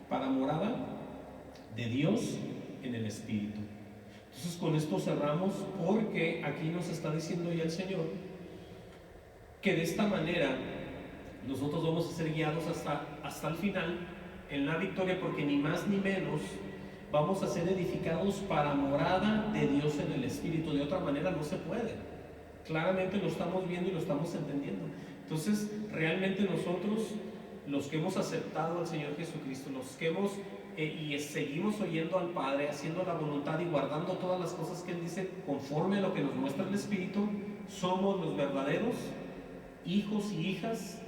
para morada de Dios en el Espíritu. Entonces con esto cerramos, porque aquí nos está diciendo ya el Señor que de esta manera nosotros vamos a ser guiados hasta el final en la victoria, porque ni más ni menos vamos a ser edificados para morada de Dios en el Espíritu. De otra manera no se puede. Claramente lo estamos viendo y lo estamos entendiendo. Entonces realmente nosotros, los que hemos aceptado al Señor Jesucristo, los que hemos y seguimos oyendo al Padre, haciendo la voluntad y guardando todas las cosas que Él dice conforme a lo que nos muestra el Espíritu, somos los verdaderos hijos y hijas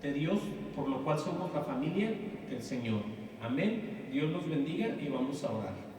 de Dios, por lo cual somos la familia del Señor. Amén. Dios los bendiga y vamos a orar.